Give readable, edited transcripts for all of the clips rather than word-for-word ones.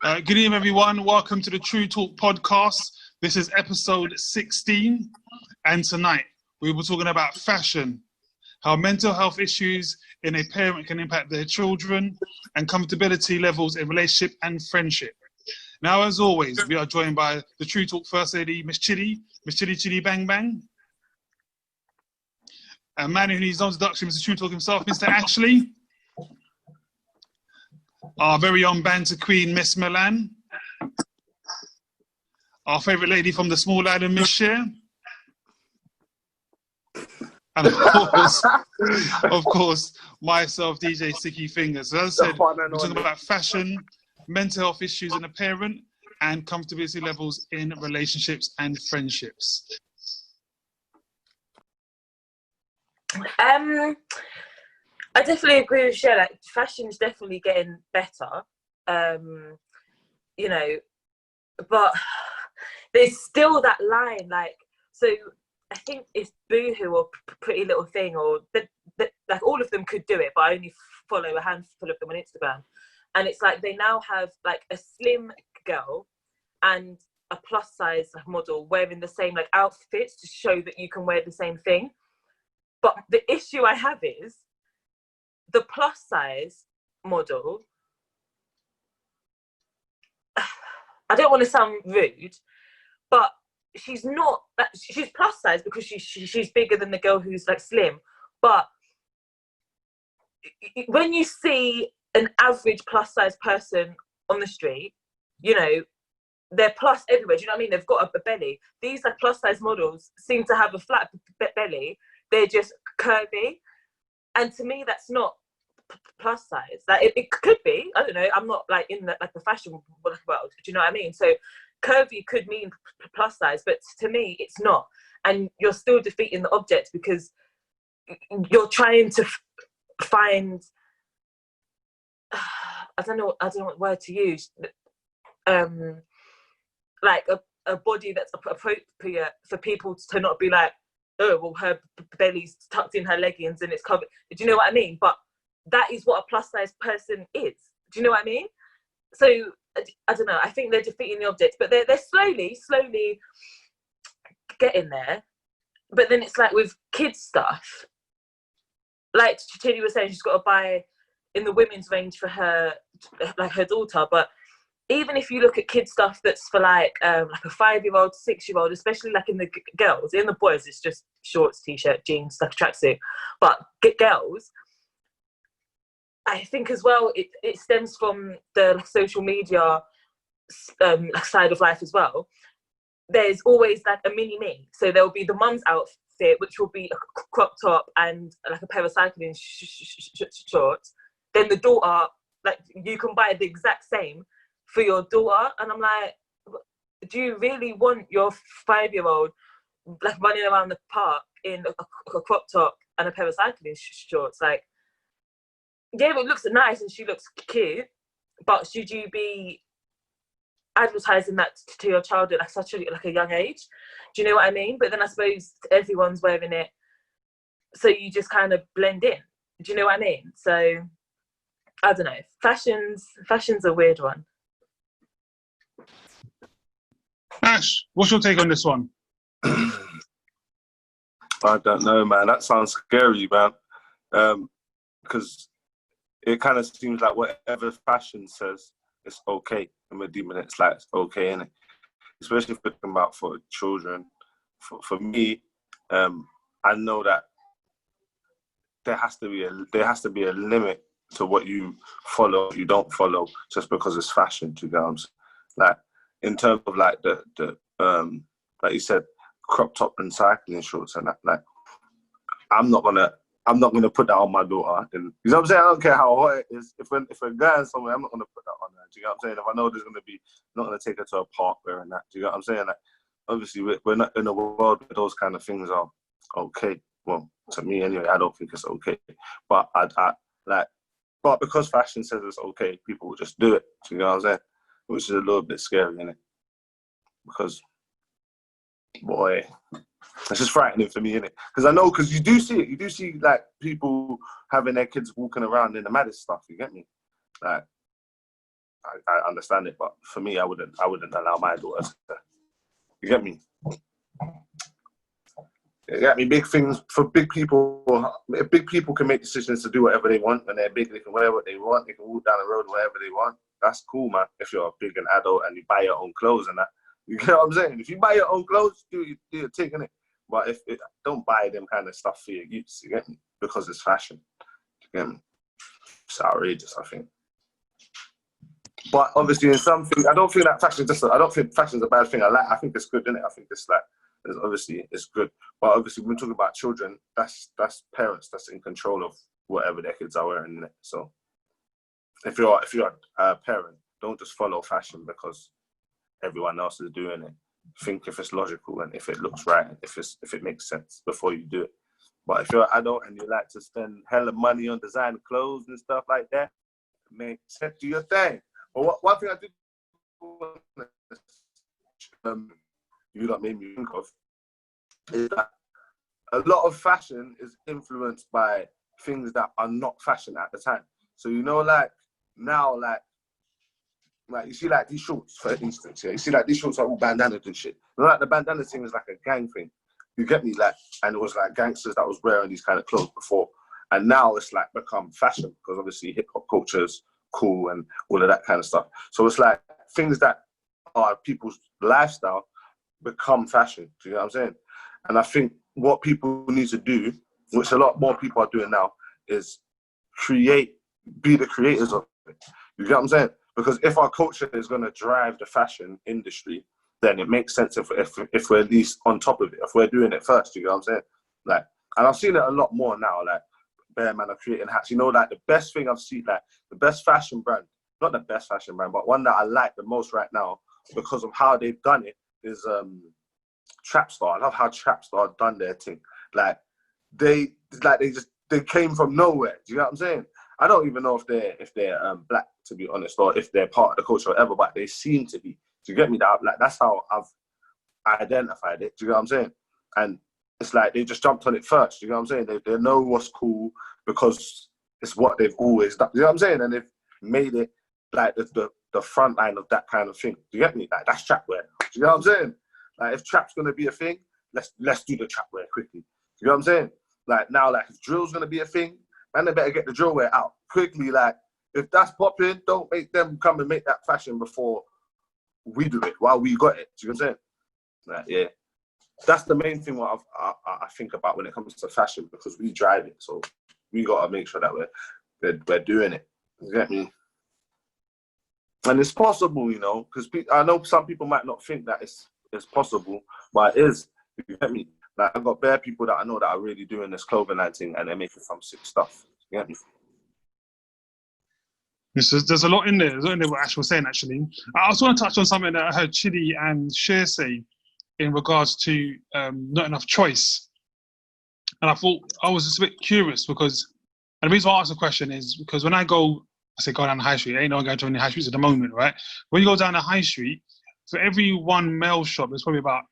Good evening, everyone. Welcome to the TruuuTalk podcast. This is episode 16, and tonight we were talking about fashion, how mental health issues in a parent can impact their children, and comfortability levels in relationship and friendship. Now, as always, we are joined by the TruuuTalk First Lady, Miss Chidi Bang Bang. A man who needs no introduction, Mr. TruuuTalk himself, Mr. Ashley. Our very own banter queen, Miss Milan. Our favourite lady from the small island, Miss Cher. And of course, myself, DJ Sticky Fingers. So as I said, we're talking about fashion, mental health issues in a parent, and comfortability levels in relationships and friendships. I definitely agree with Cher. Like, fashion is definitely getting better, you know, but there's still that line. Like, so I think it's Boohoo or Pretty Little Thing, or like all of them could do it, but I only follow a handful of them on Instagram. And it's like they now have like a slim girl and a plus size model wearing the same like outfits to show that you can wear the same thing. But the issue I have is the plus size model, I don't want to sound rude, but she's not, she's plus size because she's bigger than the girl who's like slim. But when you see an average plus size person on the street, you know, they're plus everywhere. Do you know what I mean? They've got a belly. These like plus size models seem to have a flat belly. They're just curvy. And to me, that's not plus size. Like it could be. I don't know. I'm not like in the fashion world. Do you know what I mean? So curvy could mean plus size, but to me, it's not. And you're still defeating the object because you're trying to find. I don't know what word to use. Like a body that's appropriate for people to not be like, oh, well, her belly's tucked in her leggings and it's covered. Do you know what I mean? But that is what a plus size person is. Do you know what I mean? So I don't know. I think they're defeating the object, but they're slowly getting there. But then it's like with kids stuff, like Chidi was saying, she's got to buy in the women's range for her, like her daughter. But even if you look at kids stuff that's for like a 5-year-old, 6-year-old, especially like in the girls, in the boys, it's just shorts, t-shirt, jeans, like a tracksuit. But girls, I think as well, it stems from the social media side of life as well. There's always like a mini me. So there'll be the mum's outfit, which will be a crop top and like a pair of cycling shorts. Then the daughter, like you can buy the exact same for your daughter. And I'm like, do you really want your 5-year-old like running around the park in a crop top and a pair of cycling shorts? Like, yeah, it looks nice and she looks cute, but should you be advertising that to your child at such a young age? Do you know what I mean? But then I suppose everyone's wearing it, so you just kind of blend in. Do you know what I mean? So I don't know. Fashion's a weird one. Ash, what's your take on this one? I don't know, man. That sounds scary, man. Because it kind of seems like whatever fashion says, it's okay. And we're deeming it's like it's okay, innit? Especially if we're talking about for children. For me, I know that there has to be a limit to what you follow, you don't follow, just because it's fashion. Do you get what I'm saying? Like in terms of like the like you said, crop top and cycling shorts and that. Like I'm not gonna put that on my daughter. And you know what I'm saying? I don't care how hot it is. If a guy is somewhere, I'm not gonna put that on her. Do you get what I'm saying? If I know there's gonna be, I'm not gonna take her to a park wearing that. Do you get what I'm saying? Like obviously we're not in a world where those kind of things are okay. Well, to me anyway, I don't think it's okay. But but because fashion says it's okay, people will just do it. Do you know what I'm saying? Which is a little bit scary, isn't it? Because, boy, it's just frightening for me, innit? Because you do see like people having their kids walking around in the maddest stuff. You get me? Like, I understand it, but for me, I wouldn't allow my daughter to. You get me? You get me? Big things for big people. Big people can make decisions to do whatever they want. When they're big, they can wear what they want. They can walk down the road wherever they want. That's cool, man. If you're a big and adult and you buy your own clothes and that, you get what I'm saying? If you buy your own clothes, do your thing, innit? But don't buy them kind of stuff for your youths, you get me? Because it's fashion. You get me? It's outrageous, I think. But obviously, in some things, I don't think fashion's a bad thing. I think it's good, innit? I think it's like, obviously, it's good. But obviously, when we talk about children, that's parents that's in control of whatever their kids are wearing, innit? So if you're a parent, don't just follow fashion because everyone else is doing it. Think if it's logical and if it looks right and if it makes sense before you do it. But if you're an adult and you like to spend hella money on designer clothes and stuff like that, make sense, do your thing. But one thing I do, you lot made me think of, is that a lot of fashion is influenced by things that are not fashion at the time. So like now, like you see like these shorts, for instance, yeah, you see like these shorts are all bandanas and shit. You know, like the bandana thing is like a gang thing. You get me? Like, and it was like gangsters that was wearing these kind of clothes before. And now it's like become fashion because obviously hip hop culture is cool and all of that kind of stuff. So it's like things that are people's lifestyle become fashion. Do you know what I'm saying? And I think what people need to do, which a lot more people are doing now, is be the creators of it. You get what I'm saying? Because if our culture is going to drive the fashion industry, then it makes sense if we're at least on top of it, if we're doing it first. You get what I'm saying? Like, and I've seen it a lot more now. Like, Bear Man are creating hats. You know, like the best thing I've seen, like the best fashion brand, not the best fashion brand, but one that I like the most right now because of how they've done it is Trapstar. I love how Trapstar done their thing. Like they came from nowhere. Do you know what I'm saying? I don't even know if they're black, to be honest, or if they're part of the culture or whatever, but they seem to be. Do you get me? That like that's how I've identified it. Do you know what I'm saying? And it's like they just jumped on it first. Do you know what I'm saying? They know what's cool because it's what they've always done. Do you know what I'm saying? And they've made it like the front line of that kind of thing. Do you get me? Like that's trapwear. Do you know what I'm saying? Like if trap's gonna be a thing, let's do the trapwear quickly. Do you know what I'm saying? Like now, like if drill's gonna be a thing, man, they better get the drill wear out quickly. Like if that's popping, don't make them come and make that fashion before we do it. While we got it. Do you know what I'm saying? Like, yeah. That's the main thing what I think about when it comes to fashion because we drive it, so we gotta make sure that we're doing it. You get me? And it's possible, you know, because I know some people might not think that it's possible, but it is. You get me? Like I've got bare people that I know that are really doing this clothing line thing, and they're making some sick stuff. You get me? There's a lot in there. There's a lot in there what Ash was saying, actually. I also want to touch on something that I heard Chidi and Cher say in regards to not enough choice. And I thought, I was just a bit curious because, and the reason why I asked the question is because when I go down the high street, ain't no one going to any high streets at the moment, right? When you go down the high street, for every one male shop, there's probably about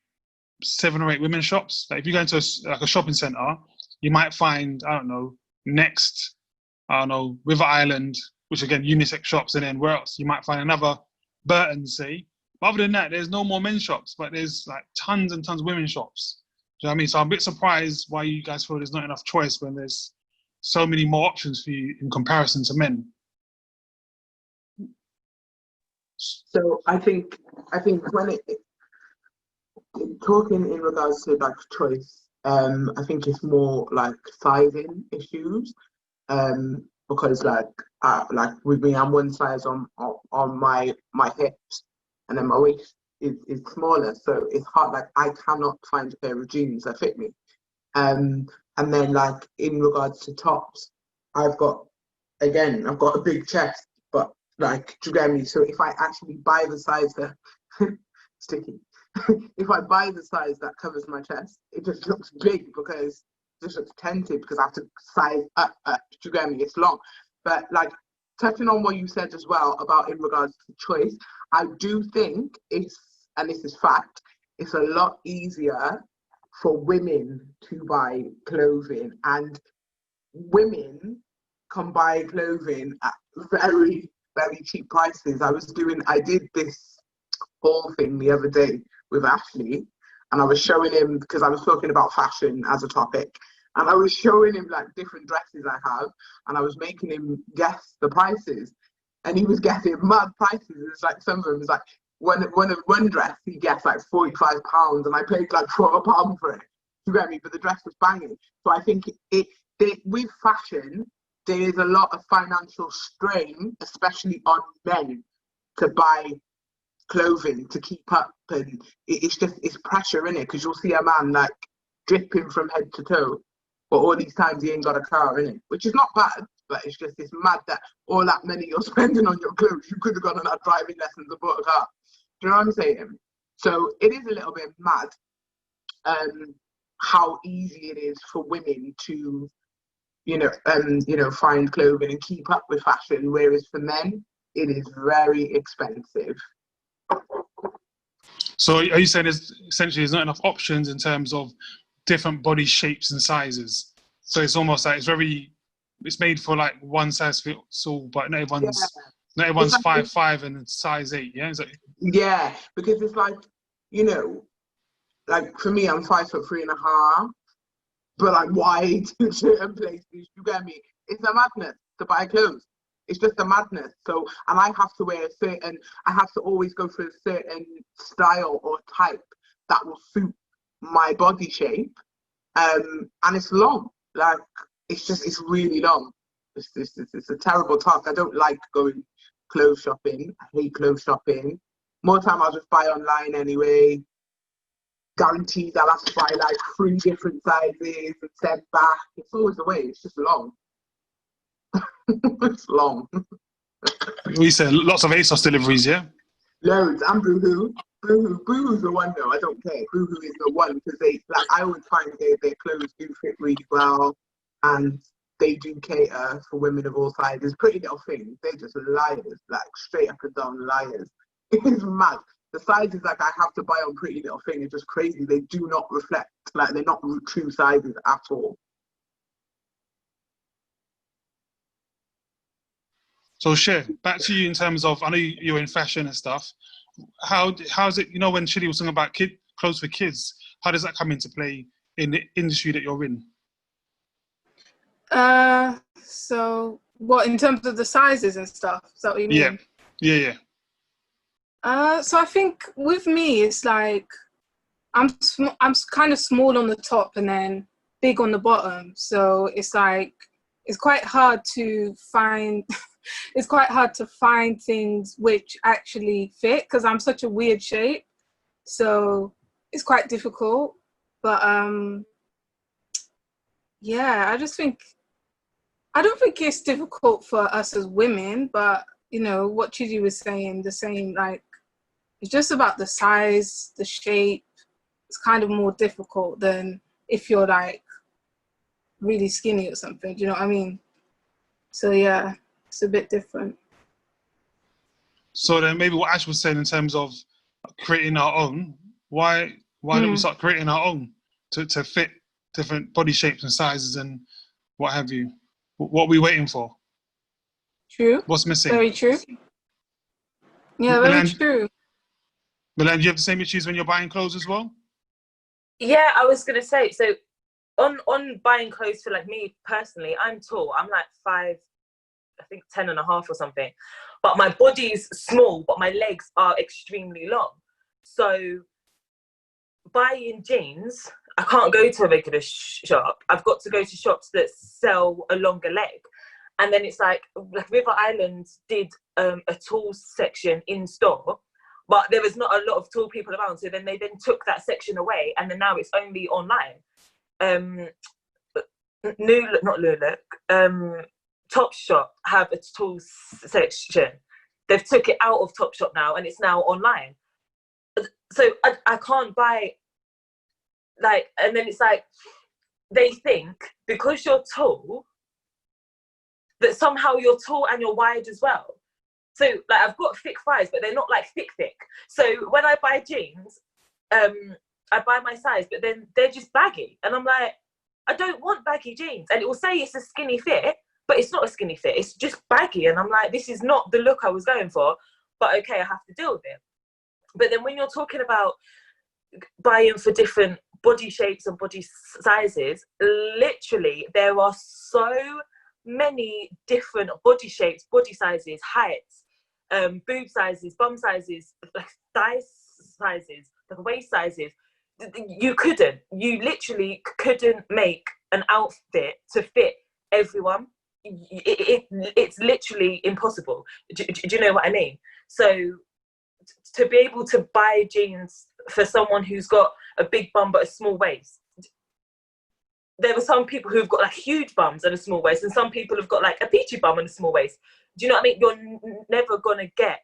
7 or 8 women shops. Like if you go into a shopping centre, you might find, I don't know, Next, I don't know, River Island, which again, unisex shops, and then where else? You might find another Burton, say. But other than that, there's no more men's shops, but there's like tons and tons of women's shops. Do you know what I mean? So I'm a bit surprised why you guys feel there's not enough choice when there's so many more options for you in comparison to men. So I think when talking in regards to like choice, I think it's more like sizing issues. Because like with me, I'm one size on my hips, and then my waist is smaller, so it's hard. Like I cannot find a pair of jeans that fit me. And then like in regards to tops, I've got a big chest, but like do you get me? So if I actually buy the size that sticky, if I buy the size that covers my chest, it just looks big because just looks tempted because I have to size up to get me. It's long. But like touching on what you said as well about in regards to choice, I do think and this is fact, it's a lot easier for women to buy clothing, and women can buy clothing at very very cheap prices. I did this haul thing the other day with Ashley, and I was showing him, because I was talking about fashion as a topic, and I was showing him like different dresses I have, and I was making him guess the prices, and he was guessing mad prices. It's like some of them is like one dress he guessed like £45, and I paid like £4 for it. You get me? But the dress was banging. So I think with fashion, there is a lot of financial strain, especially on men, to buy clothing to keep up, and it's pressure in it, because you'll see a man like dripping from head to toe, but all these times he ain't got a car in it, which is not bad, but it's mad that all that money you're spending on your clothes, you could have gone on that driving lessons and bought a car. Do you know what I'm saying? So it is a little bit mad, how easy it is for women to find clothing and keep up with fashion, whereas for men it is very expensive. So are you saying there's not enough options in terms of different body shapes and sizes? So it's almost like it's made for like one size fits all, but not everyone's like 5'5" and size 8. Yeah, yeah, because it's like, like for me, I'm 5'3.5", but I'm wide in certain places. You get me? It's a madness to buy clothes. It's just a madness. So, and I have to always go for a certain style or type that will suit my body shape. And it's long. Like, it's really long. It's a terrible task. I don't like going clothes shopping. I hate clothes shopping. More time I'll just buy online anyway. Guaranteed I'll have to buy like 3 different sizes and send back. It's always the way. It's just long. It's long. We said lots of ASOS deliveries, yeah? Loads. And Boohoo. Boohoo's the one though. I don't care. Boohoo is the one, because I always find their clothes do fit really well, and they do cater for women of all sizes. Pretty Little Thing, they're just liars, like straight up and down liars. It's mad. The sizes like I have to buy on Pretty Little Thing are just crazy. They do not reflect, like they're not true sizes at all. So Cher, back to you in terms of, I know you're in fashion and stuff. How's it, when Chidi was talking about clothes for kids, how does that come into play in the industry that you're in? So what, in terms of the sizes and stuff? Is that what you mean? Yeah. So I think with me, it's like I'm kind of small on the top and then big on the bottom. So it's like it's quite hard to find. It's quite hard to find things which actually fit, because I'm such a weird shape. So it's quite difficult. But yeah, I don't think it's difficult for us as women, but what Chidi was saying, the same, like it's just about the size, the shape. It's kind of more difficult than if you're like really skinny or something. Do you know what I mean? So yeah, it's a bit different. So then maybe what Ash was saying in terms of creating our own, why don't we start creating our own to fit different body shapes and sizes and what have you? What are we waiting for? True. What's missing? Very true. Yeah, very true. Milan, do you have the same issues when you're buying clothes as well? Yeah, I was going to say, so on buying clothes for like me personally, I'm tall. I'm like 10.5 or something. But my body's small, but my legs are extremely long. So buying jeans, I can't go to a regular shop. I've got to go to shops that sell a longer leg. And then it's like River Island did a tall section in store, but there was not a lot of tall people around. So then they took that section away, and then now it's only online. Topshop have a tall section. They've took it out of Topshop now, and it's now online. So I can't buy, like, and then it's like they think because you're tall that somehow you're tall and you're wide as well. So like I've got thick thighs, but they're not like thick. So when I buy jeans, I buy my size, but then they're just baggy, and I'm like, I don't want baggy jeans, and it will say it's a skinny fit, but it's not a skinny fit. It's just baggy. And I'm like, this is not the look I was going for, but okay, I have to deal with it. But then when you're talking about buying for different body shapes and body sizes, literally there are so many different body shapes, body sizes, heights, boob sizes, bum sizes, like thigh sizes, like waist sizes. You literally couldn't make an outfit to fit everyone. It's literally impossible. Do you know what I mean? So to be able to buy jeans for someone who's got a big bum but a small waist, there are some people who've got like huge bums and a small waist, and some people have got like a peachy bum and a small waist. Do you know what I mean? You're never gonna get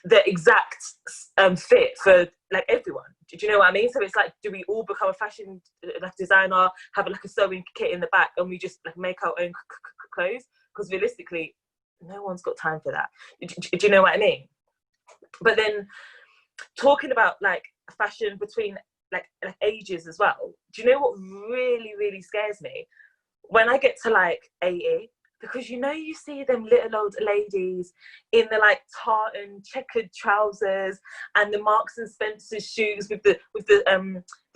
the exact fit for like everyone. Do you know what I mean? So it's like, do we all become a fashion like designer, have like a sewing kit in the back, and we just like make our own clothes? Because realistically, no one's got time for that. Do you know what I mean? But then talking about like fashion between like ages as well, do you know what really scares me? When I get to like 80, because you see them little old ladies in the like tartan checkered trousers and the Marks and Spencer shoes with the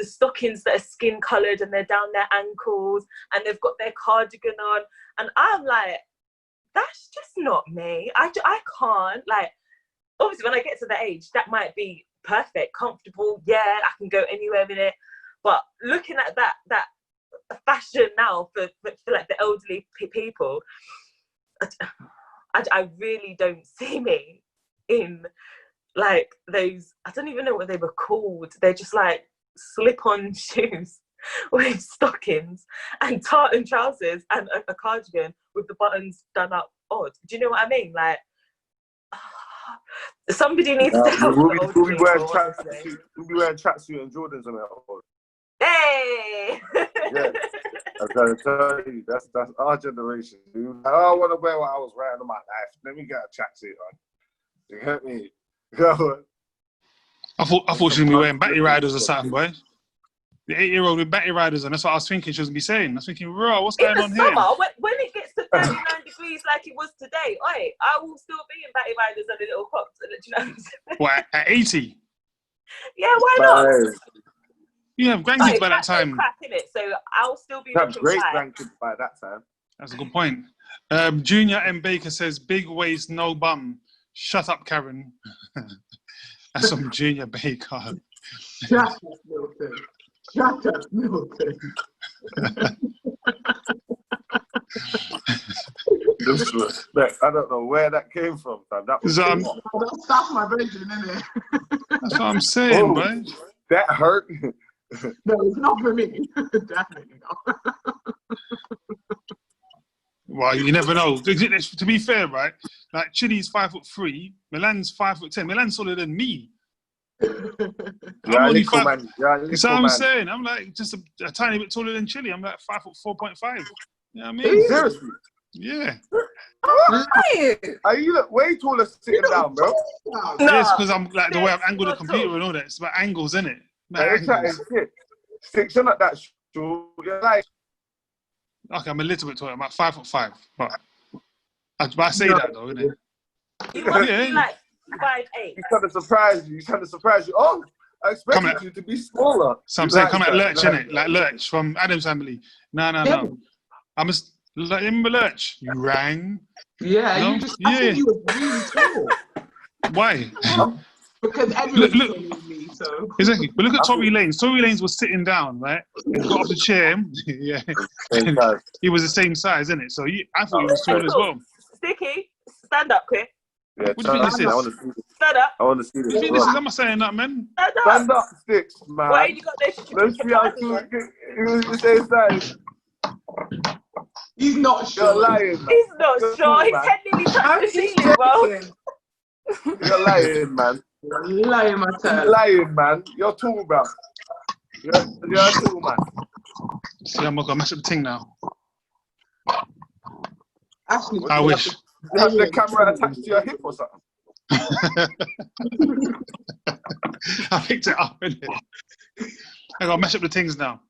stockings that are skin coloured and they're down their ankles, and they've got their cardigan on, and I'm like, that's just not me. I can't, like, obviously when I get to the age, that might be perfect, comfortable, yeah, I can go anywhere with it. But looking at that fashion now for like the elderly people, I really don't see me in like those, I don't even know what they were called. They're just like slip-on shoes with stockings and tartan trousers and a cardigan with the buttons done up odd. Do you know what I mean? Like, somebody needs to help. We'll be wearing tracksuit and Jordans on it. Hey! Yeah, I'm trying to tell you, that's our generation. Dude. I don't want to wear what I was wearing in my life. Let me get a tracksuit on. You get me? I thought she was going to be wearing batty riders or something, boy. The 8-year-old with batty riders, and that's what I was thinking she was going to be saying. I was thinking, bro, what's going on here? In the summer, when it gets to 39 degrees like it was today, I will still be in batty riders and a little crops. Do you know what I'm saying? What, at 80? Yeah, why not? You have grandkids by that time. Crap, innit? So I'll still be have great grandkids by that time. That's a good point. Junior M. Baker says, big waist, no bum. Shut up, Karen. That's from Junior Baker. Shut up, Milton. Shut up, Milton. I don't know where that came from, fam. That's my version, isn't it? That's what I'm saying, bro. That hurt. No, it's not for me. Definitely not. Well, you never know. To be fair, right? Like Chili's 5'3", Milan's 5'10". Milan's taller than me. I'm only 5. That's what I'm saying. I'm like just a tiny bit taller than Chili. I'm like 5'4.5". You know what I mean? Seriously? Yeah. Are you look way taller sitting down, bro? No. Yes, because I'm like the way I've angled the computer and all that. It's about angles, isn't it? Six, you're not that short. You're like. Okay, I'm a little bit taller. I'm like 5'5". But I say that though, innit? You must be like 5'8". He's trying to surprise you. Oh, I expected you to be smaller. So I'm saying, come like Lurch, innit? Like Lurch from Adam's Family. No. I'm just like him, Lurch. You rang. Yeah, no? I think you were really tall. Why? Because everyone's telling me so. Exactly. But look at Tory Lanez. Tory Lanez was sitting down, right? And got off the chair. Yeah. He was the same size, isn't it? So I thought he was tall as well. Sticky, stand up, quick. Yeah, what do you think this is? Stand up. I want to see this. What do you think this is? I'm not saying that, man. Stand up, Sticks, man. Why you got this? Let's see how he was the same size. He's not sure. You're lying, man. He's not sure. His head nearly touched the ceiling, bro. You're lying, man. You're lying, my turn. You're lying, man. You're tall, bro. You're tall, man. See, I'm gonna mess up the thing now. Actually, I wish. You have the camera attached to your hip or something? I picked it up, innit? I gotta mess up the things now.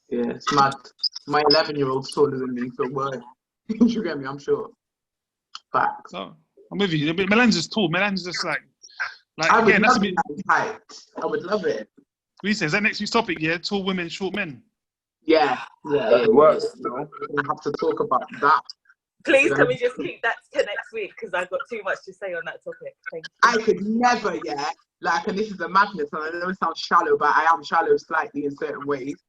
Yeah, it's mad. My 11-year-old's taller than me, so what? You get me? I'm sure. Facts. So I'm with you. But Milan's just tall. Milan's just like I would again. That's love a bit. it. Height. I would love it. What is that next week's topic? Yeah, tall women, short men. Yeah. That works, you know? We're gonna have to talk about that. Please, can we just keep that to next week? Because I've got too much to say on that topic. Thank you. I could never, and this is a madness, and I know it sounds shallow, but I am shallow slightly in certain ways.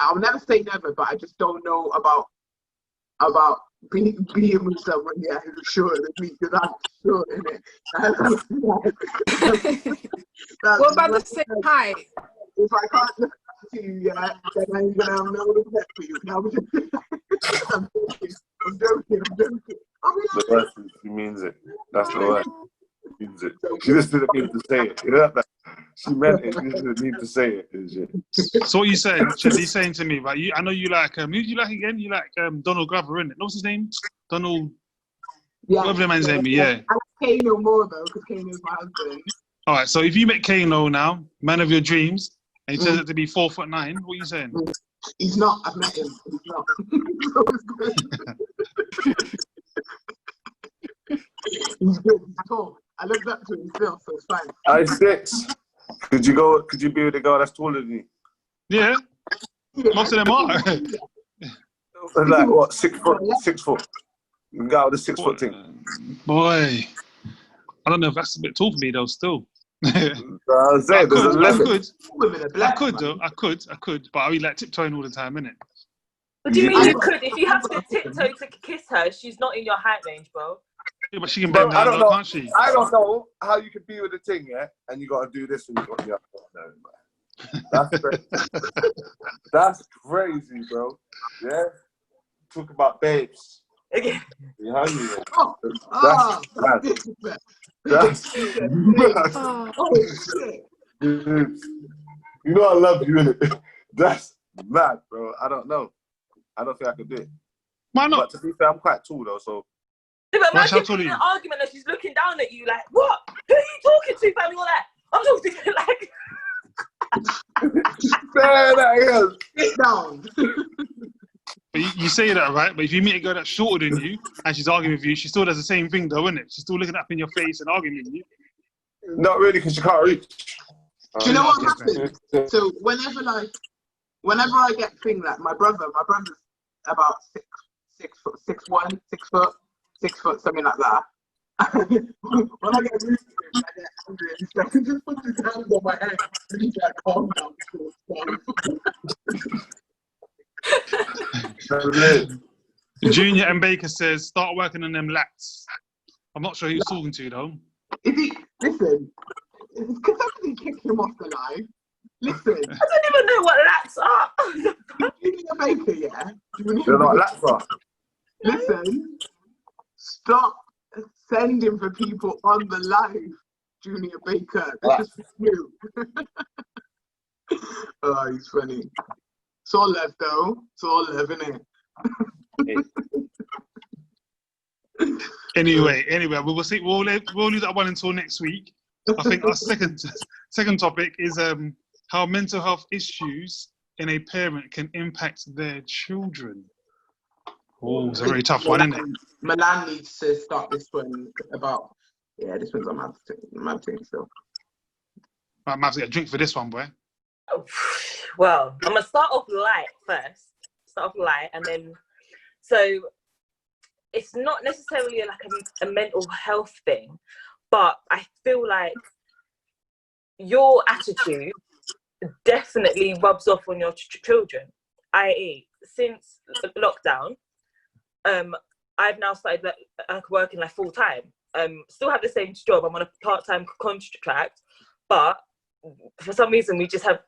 I'll never say never, but I just don't know about being with someone, who's shorter than me, because I'm short, innit? What about the same height? If I can't look at you, then I ain't gonna have no respect for you. No, I'm joking. The worst is she means it. That's the word. She means it. She just didn't mean to say it. You know that? She meant it. She didn't need to say it. So what you saying? Chad, he's saying to me, right? I know you like who do you like again? You like Donald Glover, innit? What's his name? Donald. Yeah. Whatever the man's name is. Yeah. I like Kano more though, because Kano's my husband. All right. So if you met Kano now, man of your dreams, and he turns out to be 4'9", what are you saying? He's not. I've met him. He's not. So it's good. He's good. He's tall. I looked up to him still, so it's fine. 6'. Could you be with a girl that's taller than you? Yeah. Most of them are. Like what? 6 foot. 6 foot. You can go out with a 6 foot thing. Boy, I don't know if that's a bit tall for me though. Still. I could, but I be like tiptoeing all the time, innit? What do you mean you could? If you have to tiptoe to kiss her, she's not in your height range, bro. Yeah, but she can bend down, can't she? I don't know how you can be with a thing, and you got to do this and you got That's crazy. That's crazy, bro. Yeah? Talk about babes. Okay. You hungry? That's mad. You know I love you, innit? That's mad, bro. I don't know. I don't think I could do it. Why not? But to be fair, I'm quite tall though, so. Yeah, but imagine being in an argument and she's looking down at you like, what? Who are you talking to, fam? You're like, I'm talking to you like. Sit down. But you say that, right? But if you meet a girl that's shorter than you and she's arguing with you, she still does the same thing, though, isn't it? She's still looking up in your face and arguing with you. Not really, because she can't reach. Do you know what happens? So whenever I get thing like my brother's about 6 foot, 6'1", 6 foot, something like that. When I get used to him, I get angry and stuff. He just puts his hands on my head and he's like, calm down. Junior and Baker says, start working on them lats. I'm not sure who he's talking to, though. Listen, because somebody kicked him off the line. Listen. I don't even know what lats are. Junior Baker, yeah? They're not lats are. Listen, stop sending for people on the live, Junior Baker. This is for you. Oh, he's funny. It's all left, though. It's all left, innit? Anyway, we'll see. We'll leave that one until next week. I think our second topic is how mental health issues in a parent can impact their children. Oh, it's a very tough one, isn't it? Milan needs to start this one about. Yeah, this one's a mad thing still. I might have to get a drink for this one, boy. Well, I'm gonna start off light first. And then so it's not necessarily like a mental health thing, but I feel like your attitude definitely rubs off on your children. I.e., since lockdown, I've now started working like full time. Still have the same job. I'm on a part-time contract, but for some reason we just have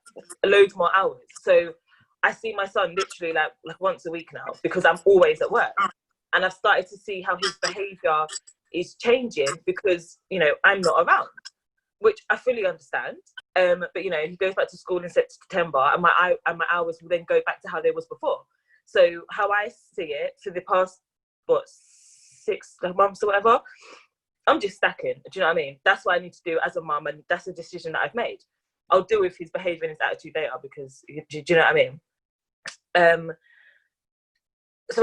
loads more hours. So I see my son literally like once a week now because I'm always at work, and I've started to see how his behaviour is changing because I'm not around, which I fully understand. But he goes back to school in September, and my hours will then go back to how they was before. So how I see it for the past 6 months or whatever, I'm just stacking. Do you know what I mean? That's what I need to do as a mum, and that's a decision that I've made. I'll deal with his behaviour and his attitude later because do you know what I mean? So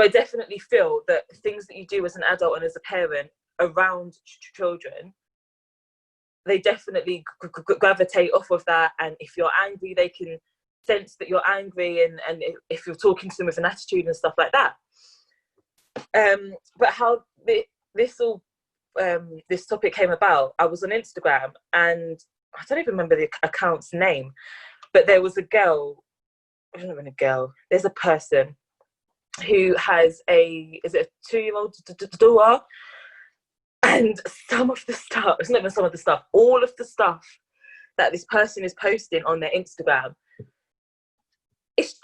I definitely feel that things that you do as an adult and as a parent around children, they definitely gravitate off of that. And if you're angry, they can sense that you're angry, and if you're talking to them with an attitude and stuff like that. But how this topic came about, I was on Instagram, and I don't even remember the account's name, but there was a girl, I don't know, a girl, there's a person who has is it a 2-year-old daughter, and some of the stuff, it's not even some of the stuff, all of the stuff that this person is posting on their Instagram, it's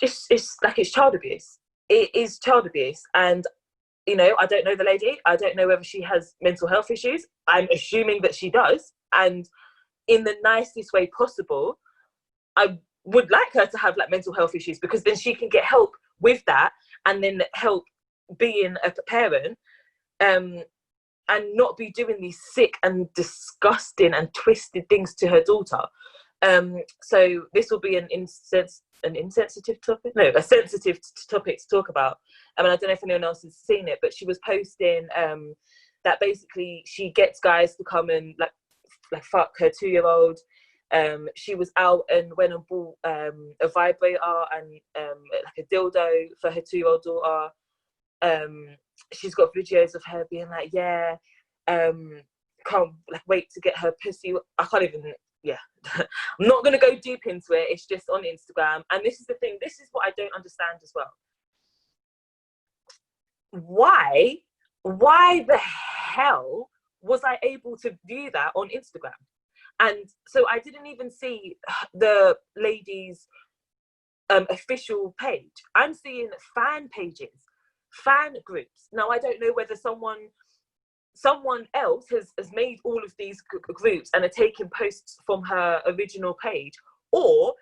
like it's child abuse. It is child abuse. And you know, I don't know the lady, I don't know whether she has mental health issues. I'm assuming that she does, and in the nicest way possible, I would like her to have like mental health issues, because then she can get help with that, and then help being a parent, and not be doing these sick and disgusting and twisted things to her daughter. So this will be a sensitive topic to talk about. I mean, I don't know if anyone else has seen it, but she was posting that basically she gets guys to come and like fuck her 2-year-old. She was out and went and bought a vibrator and like a dildo for her 2-year-old daughter. She's got videos of her being like, yeah, can't like wait to get her pussy. I can't even, yeah. I'm not going to go deep into it. It's just on Instagram. And this is the thing. This is what I don't understand as well. Why the hell was I able to view that on Instagram? And so I didn't even see the lady's official page. I'm seeing fan pages, fan groups. Now, I don't know whether someone else has made all of these groups and are taking posts from her original page, or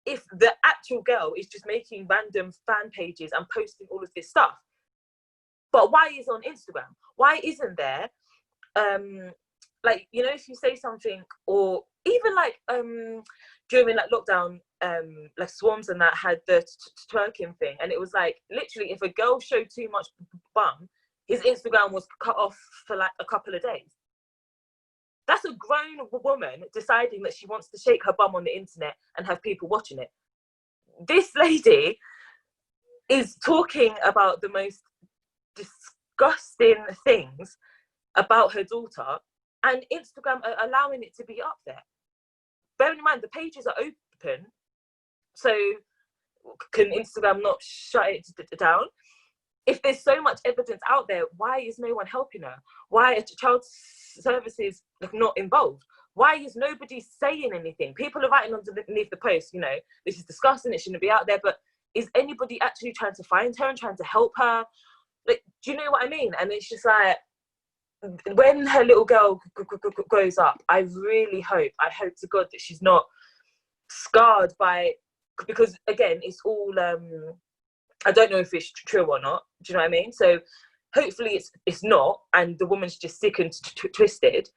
if the actual girl is just making random fan pages and posting all of this stuff. But why is it on Instagram? Why isn't there, like, you know, if you say something, or even like during like lockdown, like Swarms and that had the twerking thing, and it was like literally if a girl showed too much bum, his Instagram was cut off for like a couple of days. That's a grown woman deciding that she wants to shake her bum on the internet and have people watching it. This lady is talking about the most disgusting things about her daughter, and Instagram are allowing it to be up there. Bearing in mind, the pages are open, so can Instagram not shut it down? If there's so much evidence out there, why is no one helping her? Why are child services not involved? Why is nobody saying anything? People are writing underneath the post, you know, this is disgusting, it shouldn't be out there, but is anybody actually trying to find her and trying to help her? Like, do you know what I mean? And it's just like, when her little girl grows up, I hope to God that she's not scarred by, because again, it's all, I don't know if it's true or not. Do you know what I mean? So hopefully it's not, and the woman's just sick and twisted.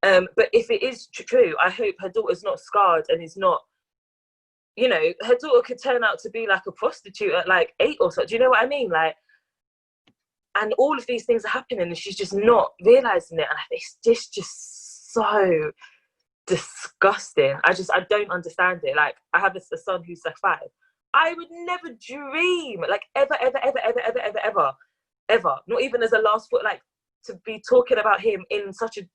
But if it is true, I hope her daughter's not scarred and is not, you know, her daughter could turn out to be like a prostitute at like 8 or so. Do you know what I mean? Like, and all of these things are happening and she's just not realising it. And it's just so disgusting. I don't understand it. Like, I have a son who's like 5. I would never dream, like ever, not even as a last foot, like to be talking about him in such a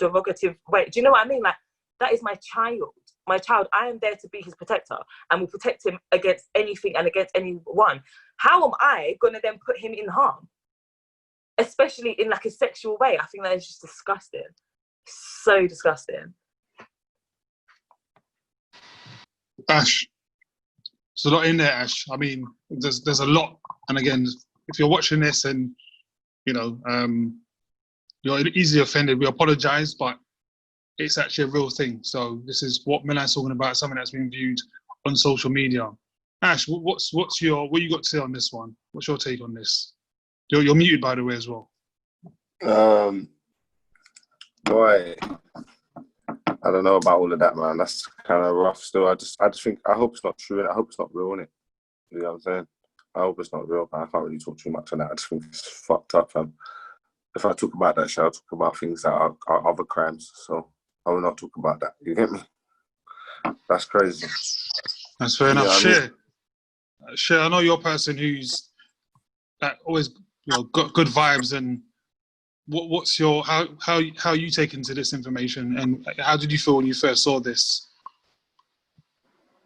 derogative way. Do you know what I mean? Like, that is my child. I am there to be his protector and will protect him against anything and against anyone. How am I going to then put him in harm? Especially in like a sexual way. I think that is just disgusting. So disgusting. Ash, there's a lot in there, Ash. I mean, there's a lot. And again, if you're watching this and, you know, you're easily offended, we apologise, but it's actually a real thing. So this is what Milan's talking about, something that's been viewed on social media. Ash, what you got to say on this one? What's your take on this? You're muted, by the way, as well. Boy, I don't know about all of that, man. That's kind of rough still. I just think, I hope it's not true and I hope it's not real, innit? You know what I'm saying? I hope it's not real, but I can't really talk too much on that. I just think it's fucked up, fam. If I talk about that shit, I'll talk about things that are other crimes. So I will not talk about that. You get me? That's crazy. That's fair enough. Yeah, I mean, Share. I know you're a person who's always got good vibes. And what's your how you take into this information, and how did you feel when you first saw this?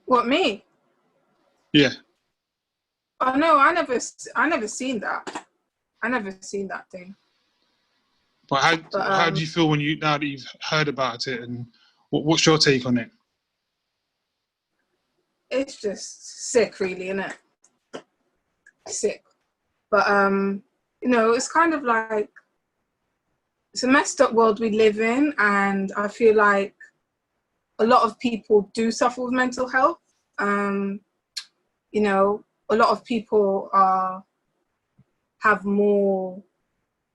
What, me? Yeah. Oh no, I never seen that. I never seen that thing. But how do you feel now that you've heard about it, and what's your take on it? It's just sick, really, isn't it? Sick. But it's kind of like, it's a messed up world we live in, and I feel like a lot of people do suffer with mental health. A lot of people have more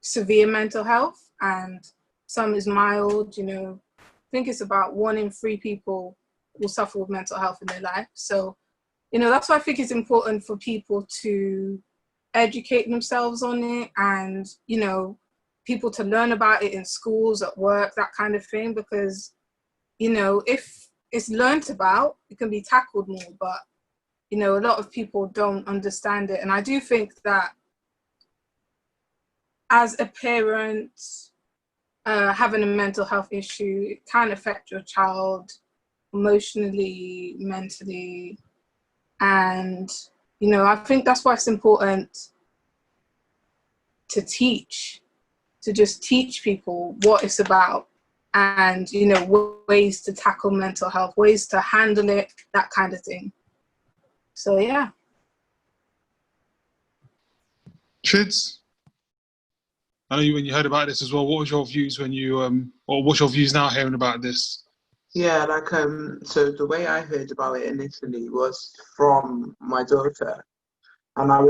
severe mental health, and some is mild. I think it's about 1 in 3 people will suffer with mental health in their life. So, that's why I think it's important for people to educate themselves on it, and, people to learn about it in schools, at work, that kind of thing, because, if it's learnt about, it can be tackled more, but, a lot of people don't understand it. And I do think that as a parent, having a mental health issue, it can affect your child emotionally, mentally. And, I think that's why it's important to just teach people what it's about, and, ways to tackle mental health, ways to handle it, that kind of thing. So, yeah. Chids, I know when you heard about this as well, what was your views when you, or what's your views now hearing about this? Yeah, so the way I heard about it initially was from my daughter, and I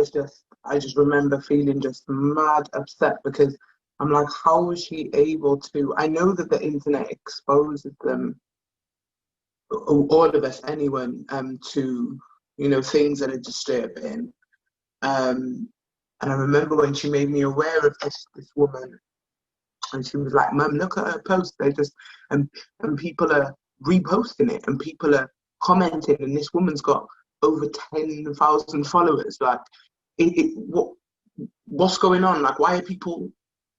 just remember feeling just mad upset, because I'm like, how was she able to? I know that the internet exposes them, all of us, anyone, to things that are disturbing. And I remember when she made me aware of this woman, and she was like, "Mum, look at her post. They just and people are reposting it, and people are commenting, and this woman's got over 10,000 followers. Like, what's going on? Like, why are people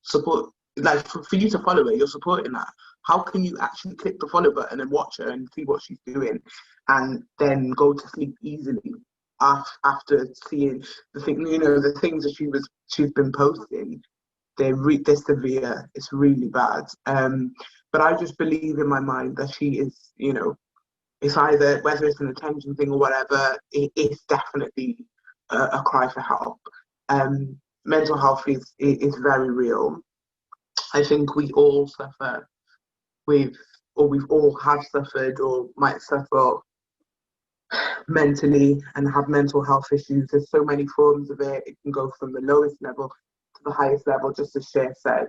support? Like, for you to follow her, you're supporting her. How can you actually click the follow button and watch her and see what she's doing, and then go to sleep easily after seeing the things that she's been posting? They're severe. It's really bad. But I just believe in my mind that she is, it's either, whether it's an attention thing or whatever, it's definitely a cry for help. Mental health is very real. I think we all suffer or we've all have suffered or might suffer mentally and have mental health issues. There's so many forms of it. It can go from the lowest level to the highest level, just as Cher said.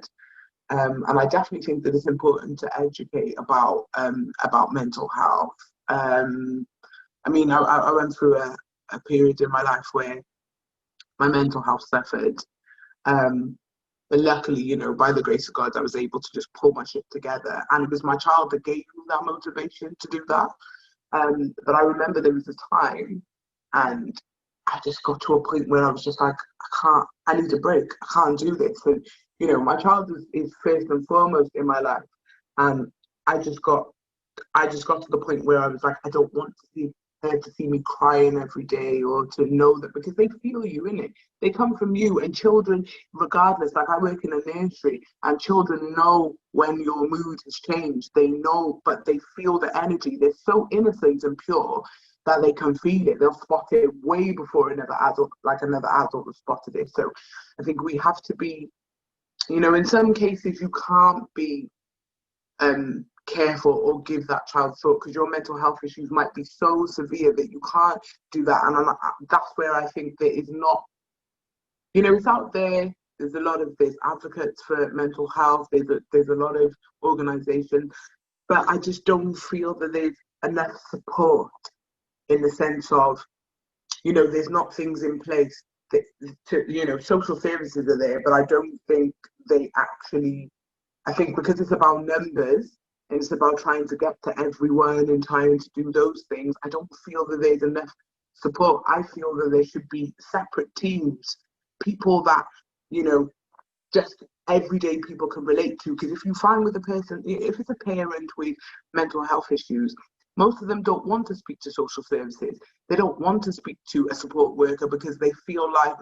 And I definitely think that it's important to educate about mental health. I went through a period in my life where my mental health suffered. But luckily, by the grace of God, I was able to just pull my shit together. And it was my child that gave me that motivation to do that. But I remember there was a time, and I just got to a point where I was just like, I need a break. I can't do this. And, my child is first and foremost in my life. And I just got to the point where I was like, I don't want to see her to see me crying every day, or to know that, because they feel you, innit? They come from you, and children, regardless, like I work in a nursery, and children know when your mood has changed. They know, but they feel the energy. They're so innocent and pure that they can feel it. They'll spot it way before another adult has spotted it. So I think we have to be, in some cases you can't be careful or give that child thought, because your mental health issues might be so severe that you can't do that. And that's where I think there is not, it's out there. There's advocates for mental health. There's a lot of organizations, but I just don't feel that there's enough support, in the sense of you know, there's not things in place that, to, you know, social services are there, but I don't think they actually, I think because it's about numbers and it's about trying to get to everyone and trying to do those things, I don't feel that there's enough support. I feel that there should be separate teams, people that, you know, just everyday people can relate to. Because if you find with a person, if it's a parent with mental health issues, most of them don't want to speak to social services. They don't want to speak to a support worker because they feel like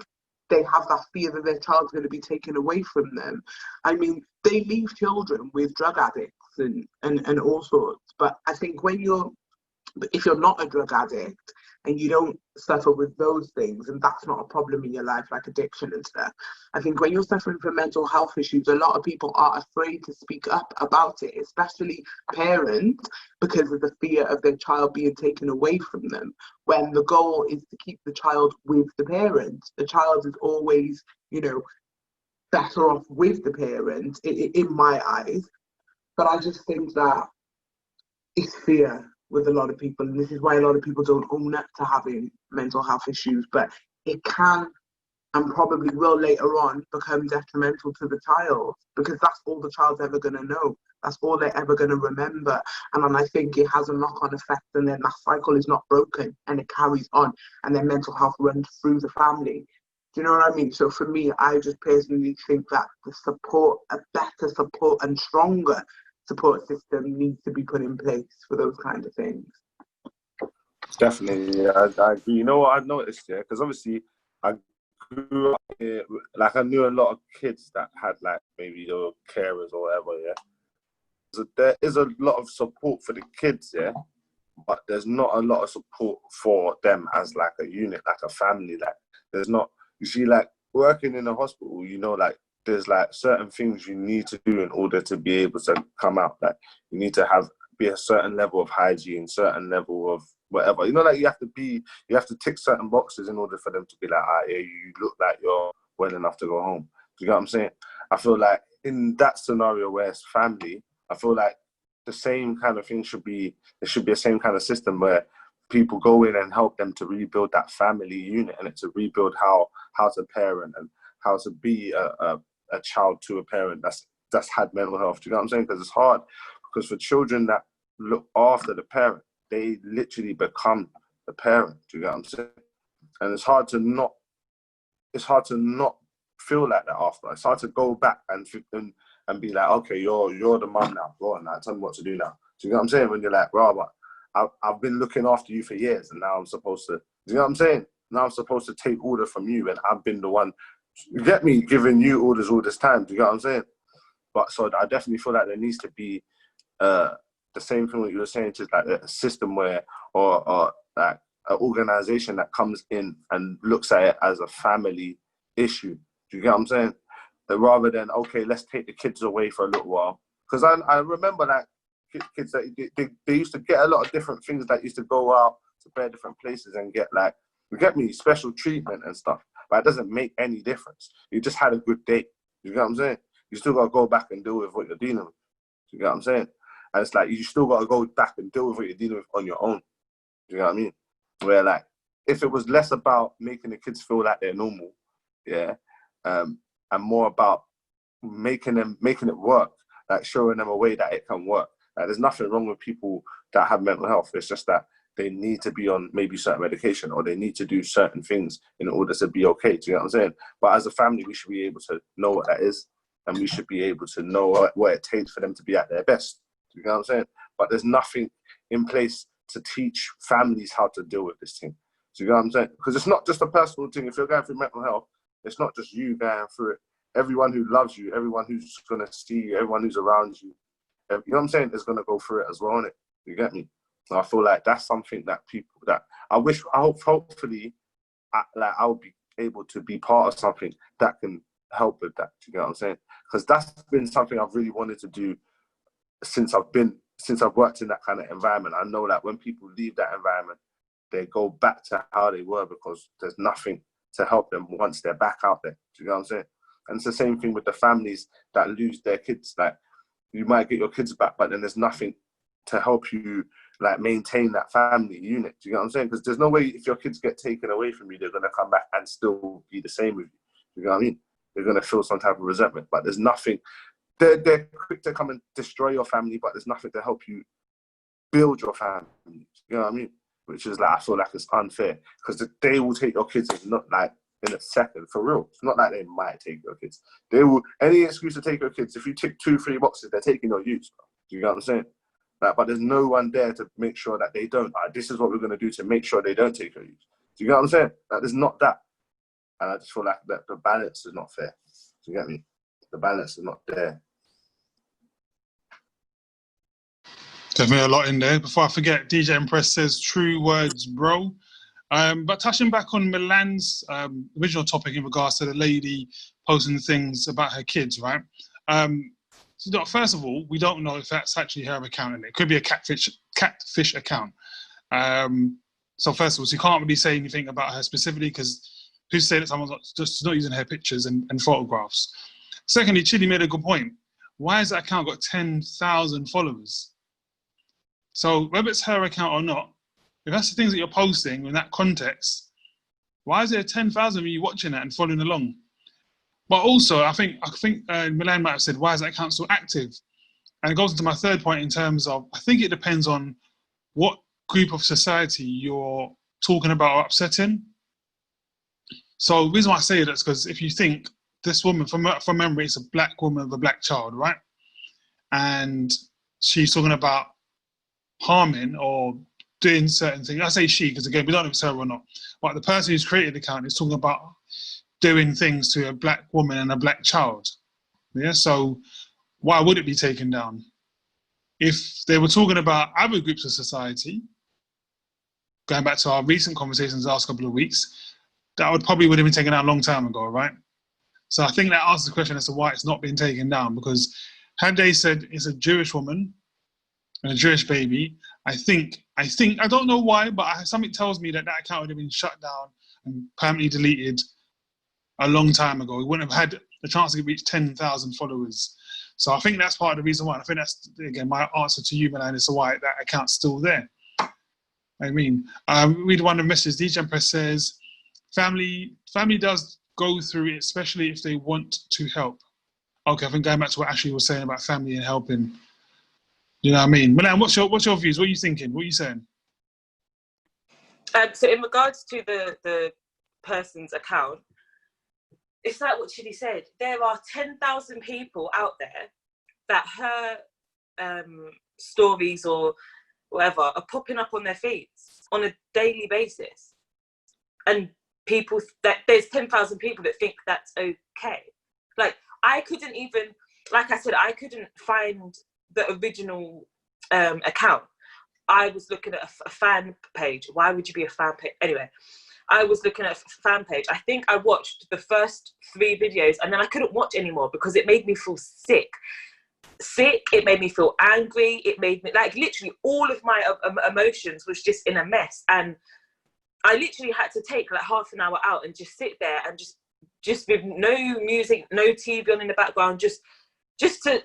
they have that fear that their child's going to be taken away from them. I mean, they leave children with drug addicts and all sorts. But I think if you're not a drug addict and you don't suffer with those things, and that's not a problem in your life, like addiction and stuff, I think when you're suffering from mental health issues, a lot of people are afraid to speak up about it, especially parents, because of the fear of their child being taken away from them, when the goal is to keep the child with the parents. The child is always, you know, better off with the parents, in my eyes. But I just think that it's fear with a lot of people, and this is why a lot of people don't own up to having mental health issues. But it can and probably will later on become detrimental to the child, because that's all the child's ever going to know. That's all they're ever going to remember. And then I think it has a knock-on effect, and then that cycle is not broken and it carries on, and then mental health runs through the family. Do you know what I mean? So for me, I just personally think that the support, a better support and stronger support system needs to be put in place for those kind of things. Definitely, yeah, I agree. You know what I've noticed, yeah, because obviously I grew up here, like I knew a lot of kids that had like maybe they were carers or whatever, yeah. So there is a lot of support for the kids, yeah, but there's not a lot of support for them as like a unit, like a family. Like there's not, you see, like working in a hospital, you know, like there's like certain things you need to do in order to be able to come out. Like you need to be a certain level of hygiene, certain level of whatever. You know, like you have to tick certain boxes in order for them to be like, ah, yeah, you look like you're well enough to go home. Do you get what I'm saying? I feel like in that scenario where it's family, I feel like the same kind of thing there should be a same kind of system where people go in and help them to rebuild that family unit, and to rebuild how to parent and how to be a child to a parent that's had mental health. Do you know what I'm saying? Because it's hard, because for children that look after the parent, they literally become the parent. Do you know what I'm saying? And it's hard to not feel like that after. It's hard to go back and be like, okay, you're the mum now. Go on now, tell me what to do now. Do you know what I'm saying? When you're like, bro, but I've been looking after you for years, and now I'm supposed to. Do you know what I'm saying? Now I'm supposed to take order from you, and I've been the one, you get me, giving you orders all this time. Do you know what I'm saying? But so I definitely feel like there needs to be the same thing what you were saying, just like a system where, or like an organization that comes in and looks at it as a family issue. Do you get what I'm saying? Rather than, okay, let's take the kids away for a little while. Because I remember that kids that they used to get a lot of different things, that used to go out to bare different places and get like, you get me, special treatment and stuff. But it doesn't make any difference. You just had a good day. You get what I'm saying? You still got to go back and deal with what you're dealing with. You get what I'm saying? And it's like, you still got to go back and deal with what you're dealing with on your own. You know what I mean? Where like, if it was less about making the kids feel like they're normal, yeah, and more about making it work, like showing them a way that it can work. Like, there's nothing wrong with people that have mental health. It's just that they need to be on maybe certain medication, or they need to do certain things in order to be okay. Do you know what I'm saying? But as a family, we should be able to know what that is, and we should be able to know what it takes for them to be at their best. Do you know what I'm saying? But there's nothing in place to teach families how to deal with this thing. Do you know what I'm saying? Because it's not just a personal thing. If you're going through mental health, it's not just you going through it. Everyone who loves you, everyone who's going to see you, everyone who's around you, you know what I'm saying, is going to go through it as well, innit? You get me? And I feel like that's something that people, that hopefully, I would be able to be part of something that can help with that. Do you know what I'm saying? Because that's been something I've really wanted to do since I've worked in that kind of environment. I know that when people leave that environment, they go back to how they were, because there's nothing to help them once they're back out there. Do you know what I'm saying? And it's the same thing with the families that lose their kids. Like, you might get your kids back, but then there's nothing to help you like maintain that family unit. Do you get what I'm saying? Because there's no way if your kids get taken away from you, they're gonna come back and still be the same with you. You know what I mean? They're gonna feel some type of resentment. But there's nothing. They're quick to come and destroy your family, but there's nothing to help you build your family. You know what I mean? Which is like, I feel like it's unfair because they will take your kids and not like in a second, for real. It's not like they might take your kids. They will, any excuse to take your kids. If you tick 2-3 boxes, they're taking your youth. Do you know what I'm saying? Like, but there's no one there to make sure that they don't. This is what we're going to do to make sure they don't take your youth. Do you know what I'm saying? Like, there's not that. And I just feel like that the balance is not fair. Do you get me? The balance is not there. Definitely a lot in there. Before I forget, DJ Impress says true words, bro. But touching back on Milan's original topic in regards to the lady posting things about her kids, right? So first of all, we don't know if that's actually her account, and it could be a catfish account. So first of all, so you can't really say anything about her specifically because who's saying that someone's just not using her pictures and photographs? Secondly, Chidi made a good point. Why has that account got 10,000 followers? So whether it's her account or not, if that's the things that you're posting in that context, why is there 10,000 of you watching that and following along? But also, I think Milan might have said, why is that account so active? And it goes into my third point in terms of, I think it depends on what group of society you're talking about or upsetting. So the reason why I say that is because if you think this woman, from memory, it's a black woman with a black child, right? And she's talking about harming or doing certain things. I say she because again we don't know if it's her or not, but the person who's created the account is talking about doing things to a black woman and a black child. Yeah, so why would it be taken down? If they were talking about other groups of society, going back to our recent conversations the last couple of weeks, that would have been taken down a long time ago, right? So I think that answers the question as to why it's not been taken down, because had they said it's a Jewish woman and a Jewish baby, I don't know why, but something tells me that account would have been shut down and permanently deleted a long time ago. We wouldn't have had the chance to reach 10,000 followers. So I think that's part of the reason why. I think that's, again, my answer to you, Milan, as to why that account's still there. I mean, read one of the messages. DJ Press says, family does go through it, especially if they want to help. Okay, I think going back to what Ashley was saying about family and helping. You know what I mean? Milan, what's your views? What are you thinking? What are you saying? So in regards to the person's account, it's like what Chidi said. There are 10,000 people out there that her stories or whatever are popping up on their feeds on a daily basis. And there's 10,000 people that think that's okay. Like, I couldn't even, like I said, I couldn't find the original account. I was looking at a fan page. Why would you be a fan page? Anyway, I was looking at a fan page. I think I watched the first 3 videos and then I couldn't watch anymore because it made me feel sick. It made me feel angry. It made me, like, literally all of my emotions was just in a mess. And I literally had to take like half an hour out and just sit there and just with no music, no TV on in the background, just to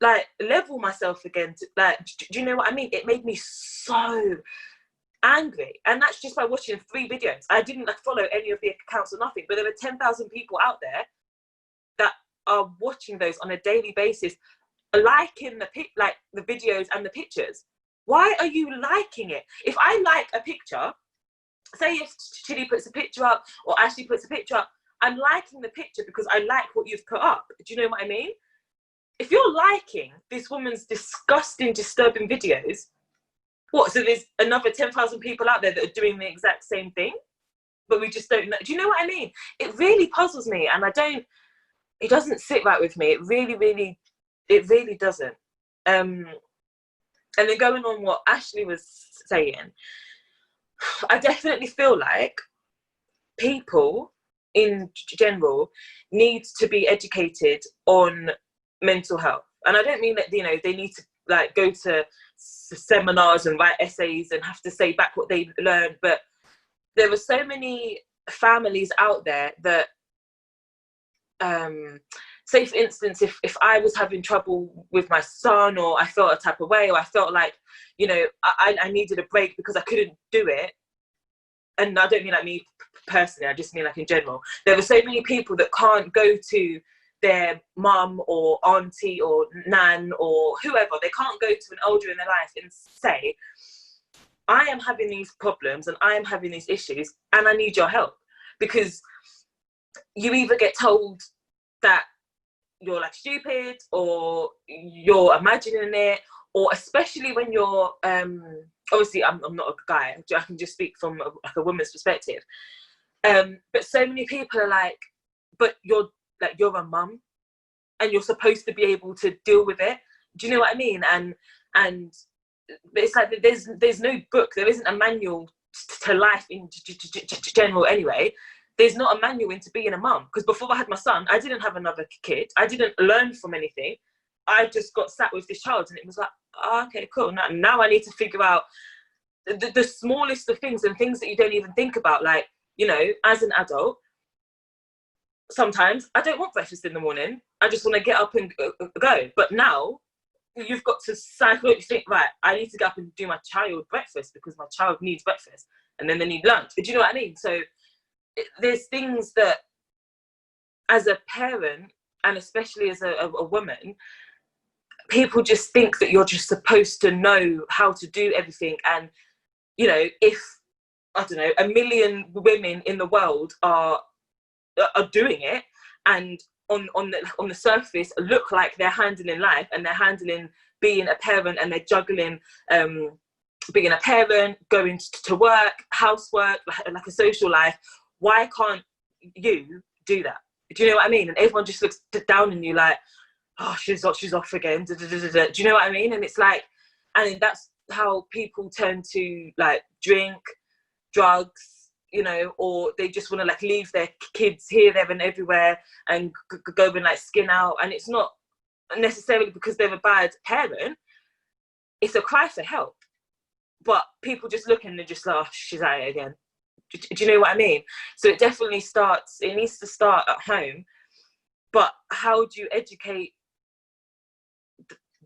like level myself again. Do you know what I mean? It made me so angry, and that's just by watching 3 videos. I didn't like follow any of the accounts or nothing, but there were 10,000 people out there that are watching those on a daily basis, liking the videos and the pictures. Why are you liking it? If I like a picture, say if Chidi puts a picture up or Ashley puts a picture up, I'm liking the picture because I like what you've put up. Do you know what I mean? If you're liking this woman's disgusting, disturbing videos, what? So there's another 10,000 people out there that are doing the exact same thing, but we just don't know. Do you know what I mean? It really puzzles me, and it doesn't sit right with me. It really doesn't. And then going on what Ashley was saying, I definitely feel like people in general need to be educated on mental health. And I don't mean that, you know, they need to like go to seminars and write essays and have to say back what they learned, but there are so many families out there that say for instance, if I was having trouble with my son, or I felt a type of way, or I felt like, you know, I needed a break because I couldn't do it, and I don't mean like me personally, I just mean like in general, there were so many people that can't go to their mum or auntie or nan or whoever, they can't go to an older in their life and say, I am having these problems and I am having these issues and I need your help. Because you either get told that you're like stupid, or you're imagining it, or especially when you're obviously I'm not a guy, I can just speak from a woman's perspective, but so many people are like, but you're a mum and you're supposed to be able to deal with it. Do you know what I mean? And it's like there's no book, there isn't a manual to life in general anyway. There's not a manual into being a mum, because before I had my son, I didn't have another kid. I didn't learn from anything. I just got sat with this child, and it was like, oh, okay, cool. Now I need to figure out the smallest of things, and things that you don't even think about. Like, you know, as an adult, sometimes I don't want breakfast in the morning. I just want to get up and go. But now you've got to psychologically think, right, I need to get up and do my child breakfast because my child needs breakfast, and then they need lunch. Do you know what I mean? So there's things that, as a parent, and especially as a woman, people just think that you're just supposed to know how to do everything. And, you know, if, I don't know, 1 million women in the world are doing it, and on the surface look like they're handling life, and they're handling being a parent, and they're juggling being a parent, going to work, housework, like a social life, why can't you do that? Do you know what I mean? And everyone just looks down on you like, oh, she's off again. Do you know what I mean? And it's like, and that's how people turn to like drink, drugs, you know, or they just want to like leave their kids here, there, and everywhere, and go and like skin out. And it's not necessarily because they're a bad parent. It's a cry for help. But people just look and they're just like, oh, she's at it again. Do you know what I mean? So it definitely needs to start at home. But how do you educate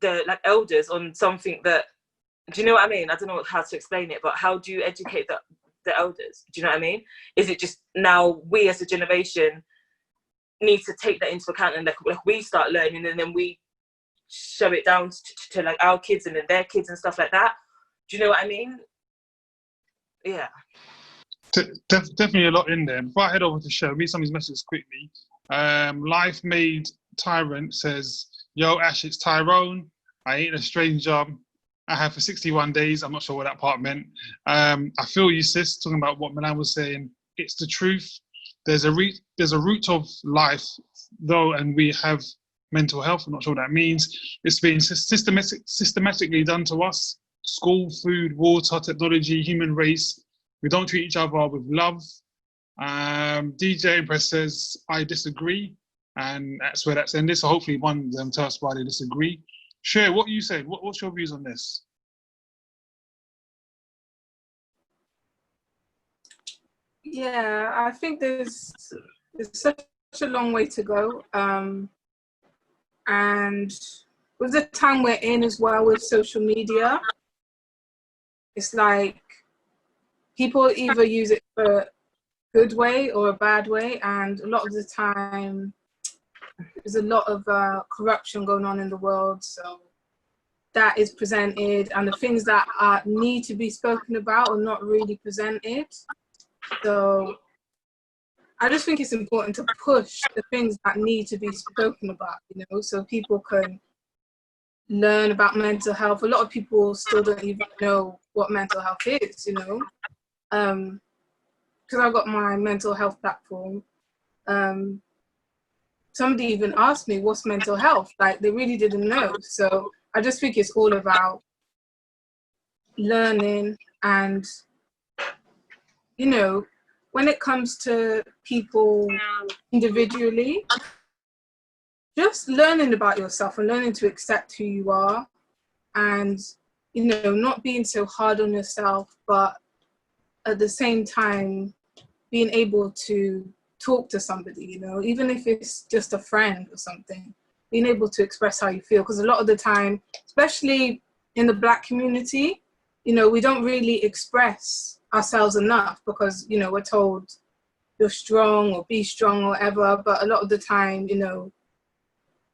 the like elders on something that, do you know what I mean? I don't know how to explain it, but how do you educate the elders? Do you know what I mean? Is it just now we as a generation need to take that into account, and like we start learning, and then we show it down to like our kids and then their kids and stuff like that? Do you know what I mean? Yeah. Definitely a lot in there. Before I head over to show, read some of these messages quickly. Life Made Tyrant says, yo, Ash, it's Tyrone. I ain't a stranger. I have for 61 days. I'm not sure what that part meant. I feel you, sis, talking about what Milan was saying. It's the truth. There's a root of life, though, and we have mental health. I'm not sure what that means. It's been systematically done to us. School, food, water, technology, human race. We don't treat each other with love. DJ Impress says, I disagree. And that's where that's ended. So hopefully one of them tell us why they disagree. Share what you said. What's your views on this? Yeah, I think there's such a long way to go. And with the time we're in as well with social media, it's like people either use it for a good way or a bad way, and a lot of the time there's a lot of corruption going on in the world, so that is presented, and the things that need to be spoken about are not really presented. So I just think it's important to push the things that need to be spoken about, you know, so people can learn about mental health. A lot of people still don't even know what mental health is, you know. Because I've got my mental health platform, somebody even asked me, what's mental health? Like, they really didn't know. So I just think it's all about learning, and, you know, when it comes to people individually, just learning about yourself and learning to accept who you are, and, you know, not being so hard on yourself, but at the same time being able to talk to somebody, you know, even if it's just a friend or something, being able to express how you feel. Because a lot of the time, especially in the Black community, you know, we don't really express ourselves enough because, you know, we're told you're strong or be strong or whatever. But a lot of the time, you know,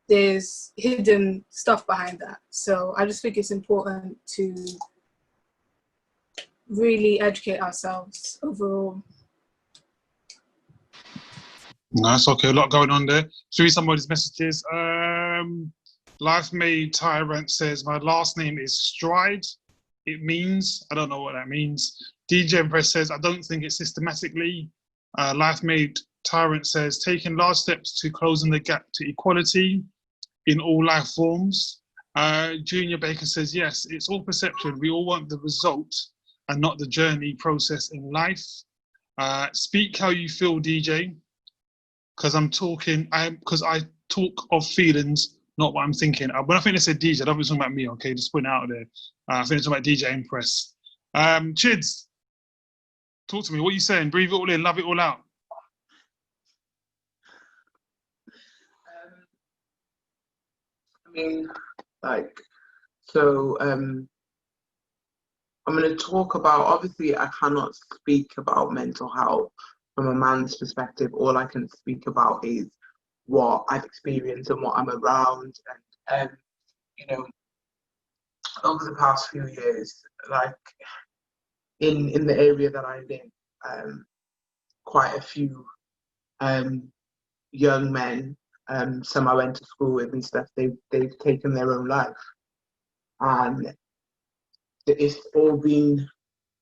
there's hidden stuff behind that. So I just think it's important to really educate ourselves overall. Nice, okay, a lot going on there. Should we read somebody's messages? Life Made Tyrant says, my last name is Stride. It means, I don't know what that means. DJ Empress says, I don't think it's systematically. Life Made Tyrant says, taking large steps to closing the gap to equality in all life forms. Junior Baker says, yes, it's all perception. We all want the result and not the journey process in life. Speak how you feel, DJ. Because I talk of feelings, not what I'm thinking. When I think they said DJ, I don't think it's talking about me, okay? Just putting it out there. I think it's talking about DJ Empress. Chids, talk to me. What are you saying? Breathe it all in, love it all out. I mean, I'm going to talk about, obviously I cannot speak about mental health from a man's perspective. All I can speak about is what I've experienced and what I'm around. And you know, over the past few years, like in the area that I live, quite a few young men, some I went to school with and stuff, they've taken their own life. And it's all been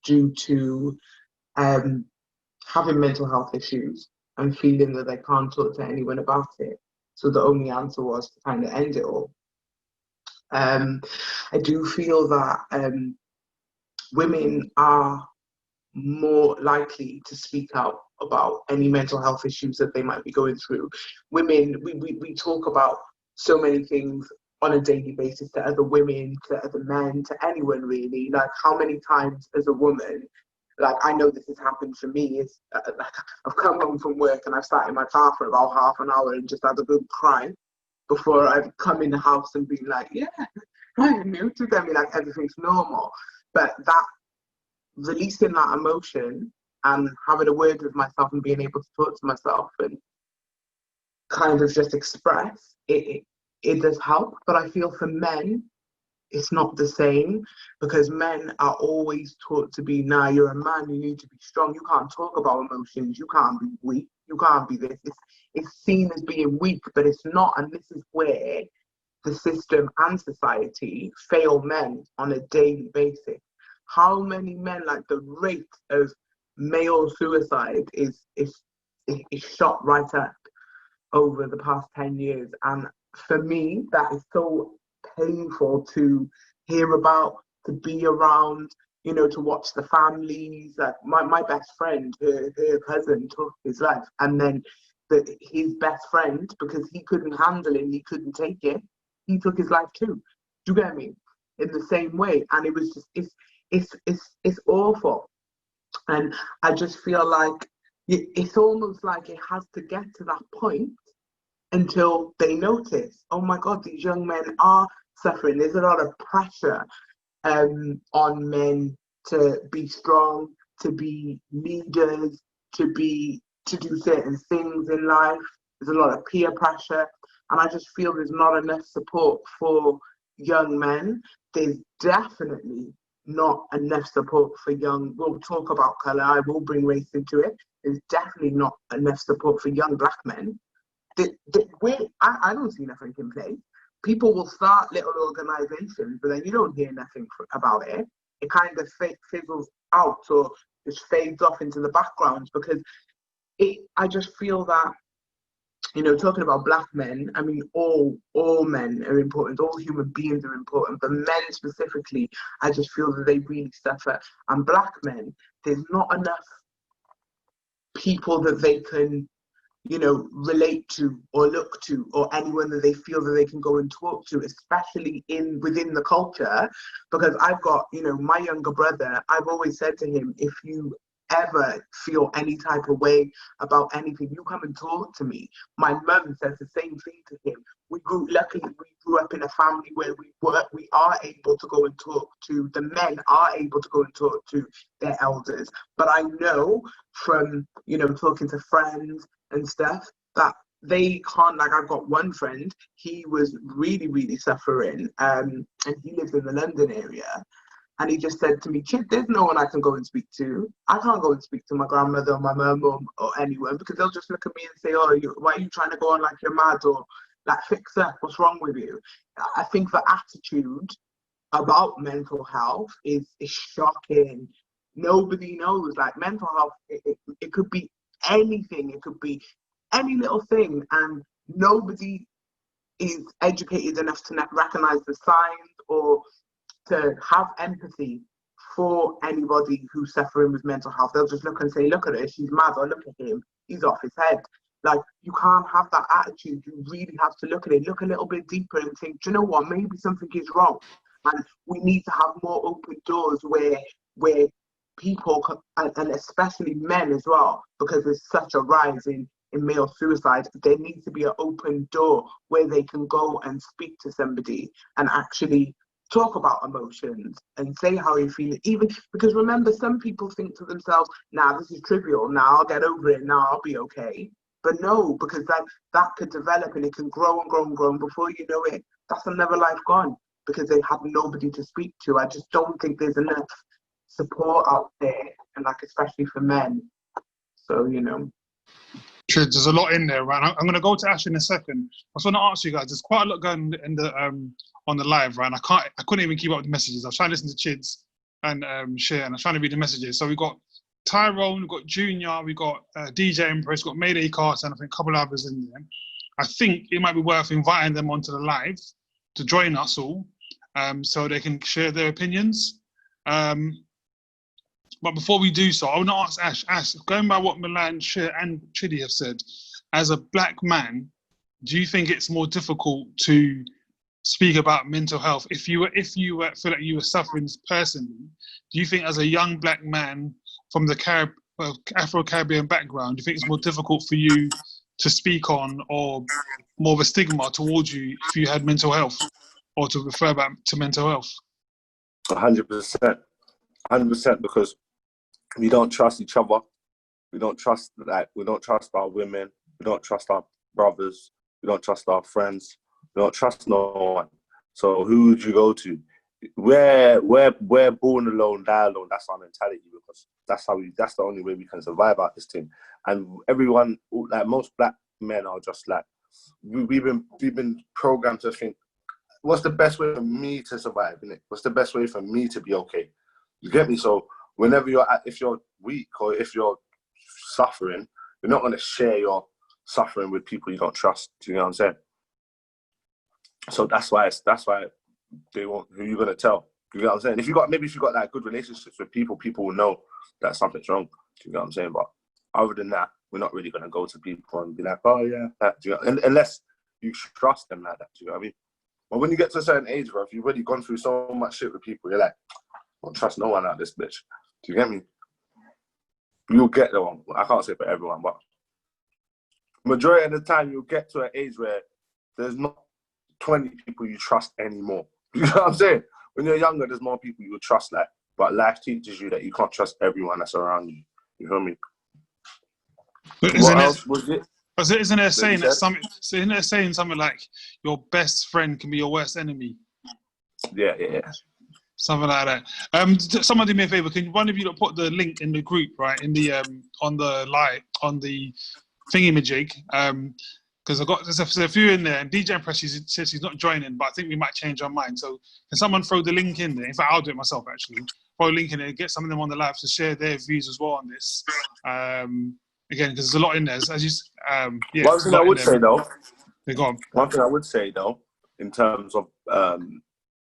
due to having mental health issues and feeling that they can't talk to anyone about it. So the only answer was to kind of end it all. I do feel that women are more likely to speak out about any mental health issues that they might be going through. Women, we talk about so many things on a daily basis to other women, to other men, to anyone really. Like, how many times as a woman, like, I know this has happened for me, is like, I've come home from work and I've sat in my car for about half an hour and just had a good cry before I've come in the house and been like, yeah, I'm new to them, like everything's normal. But that, releasing that emotion and having a word with myself and being able to talk to myself and kind of just express, it does help. But I feel for men, it's not the same, because men are always taught to be, nah, you're a man, you need to be strong, you can't talk about emotions, you can't be weak, you can't be this. It's seen as being weak, but it's not. And this is where the system and society fail men on a daily basis. How many men, like the rate of male suicide is shot right up over the past 10 years. And for me, that is so painful to hear about, to be around, you know, to watch the families. Like my best friend, her cousin took his life, and then his best friend, because he couldn't handle it, he couldn't take it, he took his life too. Do you get me? In the same way. And it was just, it's awful. And I just feel like it's almost like it has to get to that point until they notice, oh my God, these young men are suffering. There's a lot of pressure on men to be strong, to be leaders, to do certain things in life. There's a lot of peer pressure. And I just feel there's not enough support for young men. There's definitely not enough support for we'll talk about colour, I will bring race into it. There's definitely not enough support for young black men. I don't see nothing in place. People will start little organisations, but then you don't hear nothing about it. It kind of fizzles out or just fades off into the background, because I just feel that, you know, talking about black men, I mean, all men are important, all human beings are important, but men specifically, I just feel that they really suffer. And black men, there's not enough people that they can, you know, relate to or look to, or anyone that they feel that they can go and talk to, especially within the culture. Because I've got, you know, my younger brother, I've always said to him, if you ever feel any type of way about anything, you come and talk to me. My mum says the same thing to him. Luckily, we grew up in a family where we are able to go and talk to, the men are able to go and talk to their elders. But I know from, talking to friends and stuff that they can't, like I've got one friend, he was really, really suffering, and he lives in the London area. And he just said to me, Chid, there's no one I can go and speak to. I can't go and speak to my grandmother or my mum or anyone, because they'll just look at me and say, oh, why are you trying to go on like you're mad, or like fix up, what's wrong with you? I think the attitude about mental health is shocking. Nobody knows. Like mental health, it could be anything. It could be any little thing, and nobody is educated enough to recognize the signs or to have empathy for anybody who's suffering with mental health. They'll just look and say, look at her, she's mad, or look at him, he's off his head. Like, you can't have that attitude. You really have to look at it, look a little bit deeper and think, do you know what, maybe something is wrong. And we need to have more open doors where people, and especially men as well, because there's such a rise in male suicide, there needs to be an open door where they can go and speak to somebody and actually talk about emotions and say how you feel. Even because, remember, some people think to themselves, nah, this is trivial, now I'll get over it, now I'll be okay. But no, because that could develop and it can grow and grow and grow, and before you know it, that's another life gone, because they have nobody to speak to. I just don't think there's enough support out there, and like especially for men. So, True, there's a lot in there, right? I'm going to go to Ash in a second. I just want to ask you guys, there's quite a lot going in the on the live, right? I couldn't even keep up with the messages. I was trying to listen to Chids and share, and I was trying to read the messages. So we've got Tyrone, we've got Junior, we've got DJ Empress, we've got Mayday Carter, and I think a couple of others in there. I think it might be worth inviting them onto the live to join us all, so they can share their opinions. But before we do so, I want to ask Ash, going by what Milan, Shir, and Chidi have said, as a black man, do you think it's more difficult to speak about mental health if you feel like you were suffering personally? Do you think, as a young black man from the Afro-Caribbean background, do you think it's more difficult for you to speak on, or more of a stigma towards you if you had mental health, or to refer back to mental health? 100%, because we don't trust each other. We don't trust our women. We don't trust our brothers. We don't trust our friends. We don't trust no one. So who would you go to? We're born alone, die alone. That's our mentality, because that's the only way we can survive out this thing. And everyone, like most black men, are just like, we've been programmed to think, what's the best way for me to survive, innit? What's the best way for me to be okay? You get me? So whenever if you're weak or if you're suffering, you're not going to share your suffering with people you don't trust. Do you know what I'm saying? So that's why they want, who you going to tell. Do you know what I'm saying? If you got like good relationships with people will know that something's wrong. Do you know what I'm saying? But other than that, we're not really going to go to people and be like, oh yeah, that. Do you know? Unless you trust them like that. Do you know what I mean? But when you get to a certain age, bro, if you've already gone through so much shit with people, you're like, I don't trust no one out of this bitch. Do you get me? You'll get the one. I can't say for everyone, but majority of the time you'll get to an age where there's not 20 people you trust anymore. You know what I'm saying? When you're younger, there's more people you would trust, like, but life teaches you that you can't trust everyone that's around you. You feel me? What else was it? Isn't there saying something like your best friend can be your worst enemy? Yeah. Something like that. Someone do me a favor. Can one of you put the link in the group, right? In the on the thingy-majig? Because there's a few in there, and DJ Press says he's not joining, but I think we might change our mind. So can someone throw the link in there? In fact, I'll do it myself actually. Throw a link in there, get some of them on the live to share their views as well on this. Again, because there's a lot in there. As you, yeah. One thing I would say though. Go on. One thing I would say though, in terms of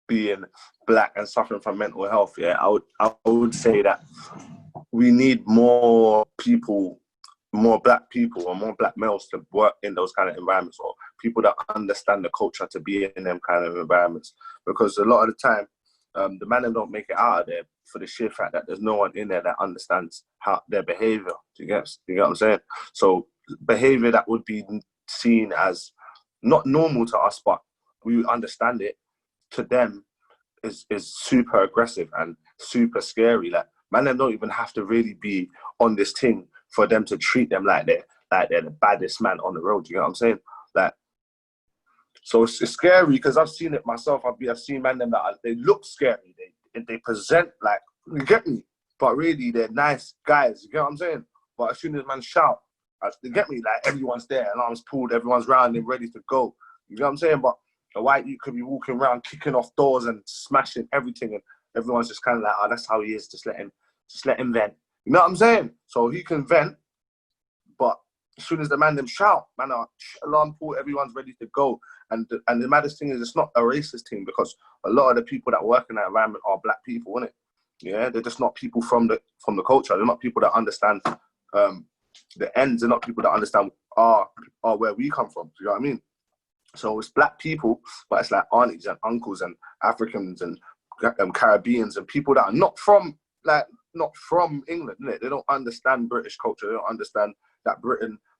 being black and suffering from mental health, yeah, I would say that we need more people, more black people or more black males to work in those kind of environments, or people that understand the culture to be in them kind of environments. Because a lot of the time, the man them don't make it out of there for the sheer fact that there's no one in there that understands how their behavior. Do you get what I'm saying? So behavior that would be seen as not normal to us, but we understand it, to them is super aggressive and super scary. Like, man, them don't even have to really be on this thing for them to treat them like they're the baddest man on the road. You know what I'm saying? Like, so it's scary because I've seen it myself. I've seen man them that they look scary. They present like, you get me, but really they're nice guys. You get what I'm saying? But as soon as man shout, you get me, like everyone's there, alarms pulled, everyone's round and ready to go. You know what I'm saying? But a white youth could be walking around kicking off doors and smashing everything, and everyone's just kind of like, oh, that's how he is. Just let him vent. You know what I'm saying? So he can vent, but as soon as the man them shout, man, alarm pulled, everyone's ready to go. And the maddest thing is, it's not a racist thing, because a lot of the people that work in that environment are black people, isn't it? Yeah, they're just not people from the culture. They're not people that understand the ends. They're not people that understand where we come from. Do you know what I mean? So it's black people, but it's like aunties and uncles and Africans and Caribbeans and people that are not from England. Innit? They don't understand British culture. They don't understand that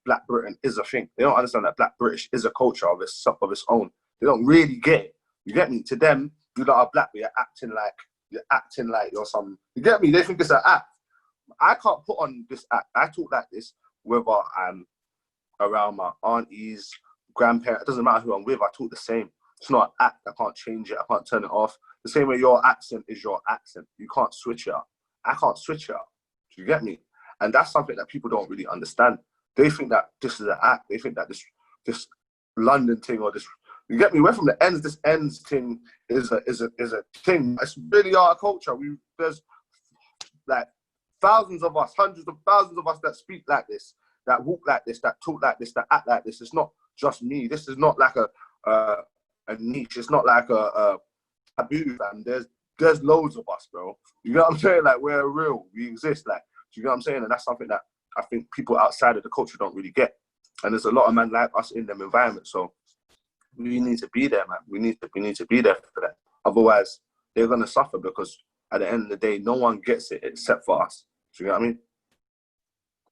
Black Britain is a thing. They don't understand that Black British is a culture of its own. They don't really get it. You get me? To them, you that are black, but you're acting like you're some. You get me? They think it's an act. I can't put on this act. I talk like this whether I'm around my aunties, grandparents. It doesn't matter who I'm with. I talk the same. It's not an act. I can't change it. I can't turn it off. The same way your accent is your accent. You can't switch it up. I can't switch it up. Do you get me? And that's something that people don't really understand. They think that this is an act. They think that this London thing or this, you get me? We're from the ends. This ends thing is a thing. It's really our culture. There's like thousands of us, hundreds of thousands of us that speak like this, that walk like this, that talk like this, that act like this. It's not just me. This is not like a niche. It's not like a taboo, fam. There's loads of us, bro. You know what I'm saying? Like, we're real. We exist. Like, do you know what I'm saying? And that's something that I think people outside of the culture don't really get. And there's a lot of men like us in them environments. So we need to be there, man. We need to be there for that. Otherwise, they're gonna suffer, because at the end of the day, no one gets it except for us. Do you know what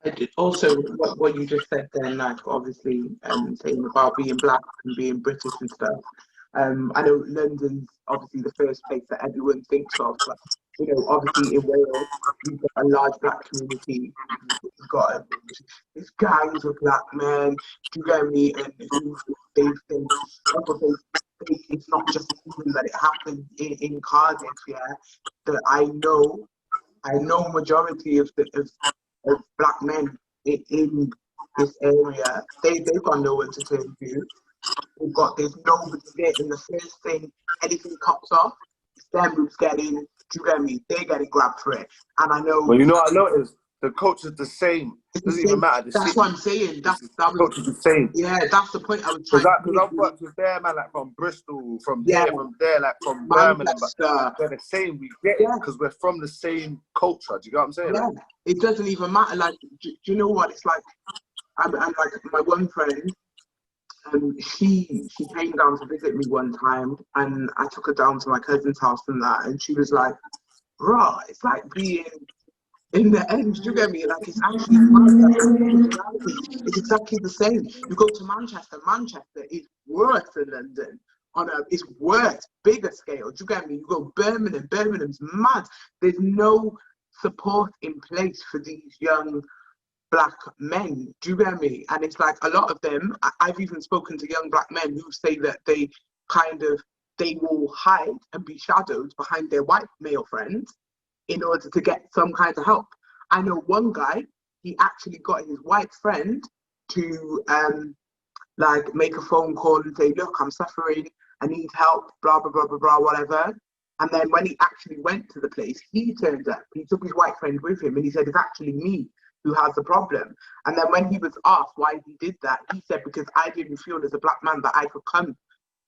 I mean? Also, what you just said then, like, obviously, saying about being black and being British and stuff. I know London's obviously the first place that everyone thinks of, but you know, obviously in Wales, we've got a large black community. We've got this gangs of black men, do you get me? And they think it's not just something that it happened in Cardiff, yeah. That I know majority of black men in this area, they've got no one to turn to. There's nobody there, and the first thing anything pops off, it's them who's getting, do you get me? They're getting grabbed for it. And I know. Well, you know what I noticed? The culture's the same. It doesn't even matter. That's what I'm saying. The culture's the same. Yeah, that's the point I was trying to make. Because I've worked with their man, like from Bristol, from there, like from Birmingham. But they're the same. We get it because we're from the same culture. Do you get what I'm saying? Yeah, it doesn't even matter. Like, do you know what? It's like, I'm like my one friend. She came down to visit me one time, and I took her down to my cousin's house and that, and she was like, "Raw, it's like being in the end." Do you get me? Like, it's actually it's exactly the same. You go to Manchester. Manchester is worse than London it's worse, bigger scale. Do you get me? You go Birmingham. Birmingham's mad. There's no support in place for these young black men, do you get me? And it's like a lot of them, I've even spoken to young black men who say that they will hide and be shadowed behind their white male friends in order to get some kind of help. I know one guy, he actually got his white friend to like make a phone call and say, look, I'm suffering, I need help, blah, blah, blah, blah, blah, whatever. And then when he actually went to the place, he turned up, he took his white friend with him, and he said, it's actually me who has the problem. And then when he was asked why he did that, he said, because I didn't feel as a black man that I could come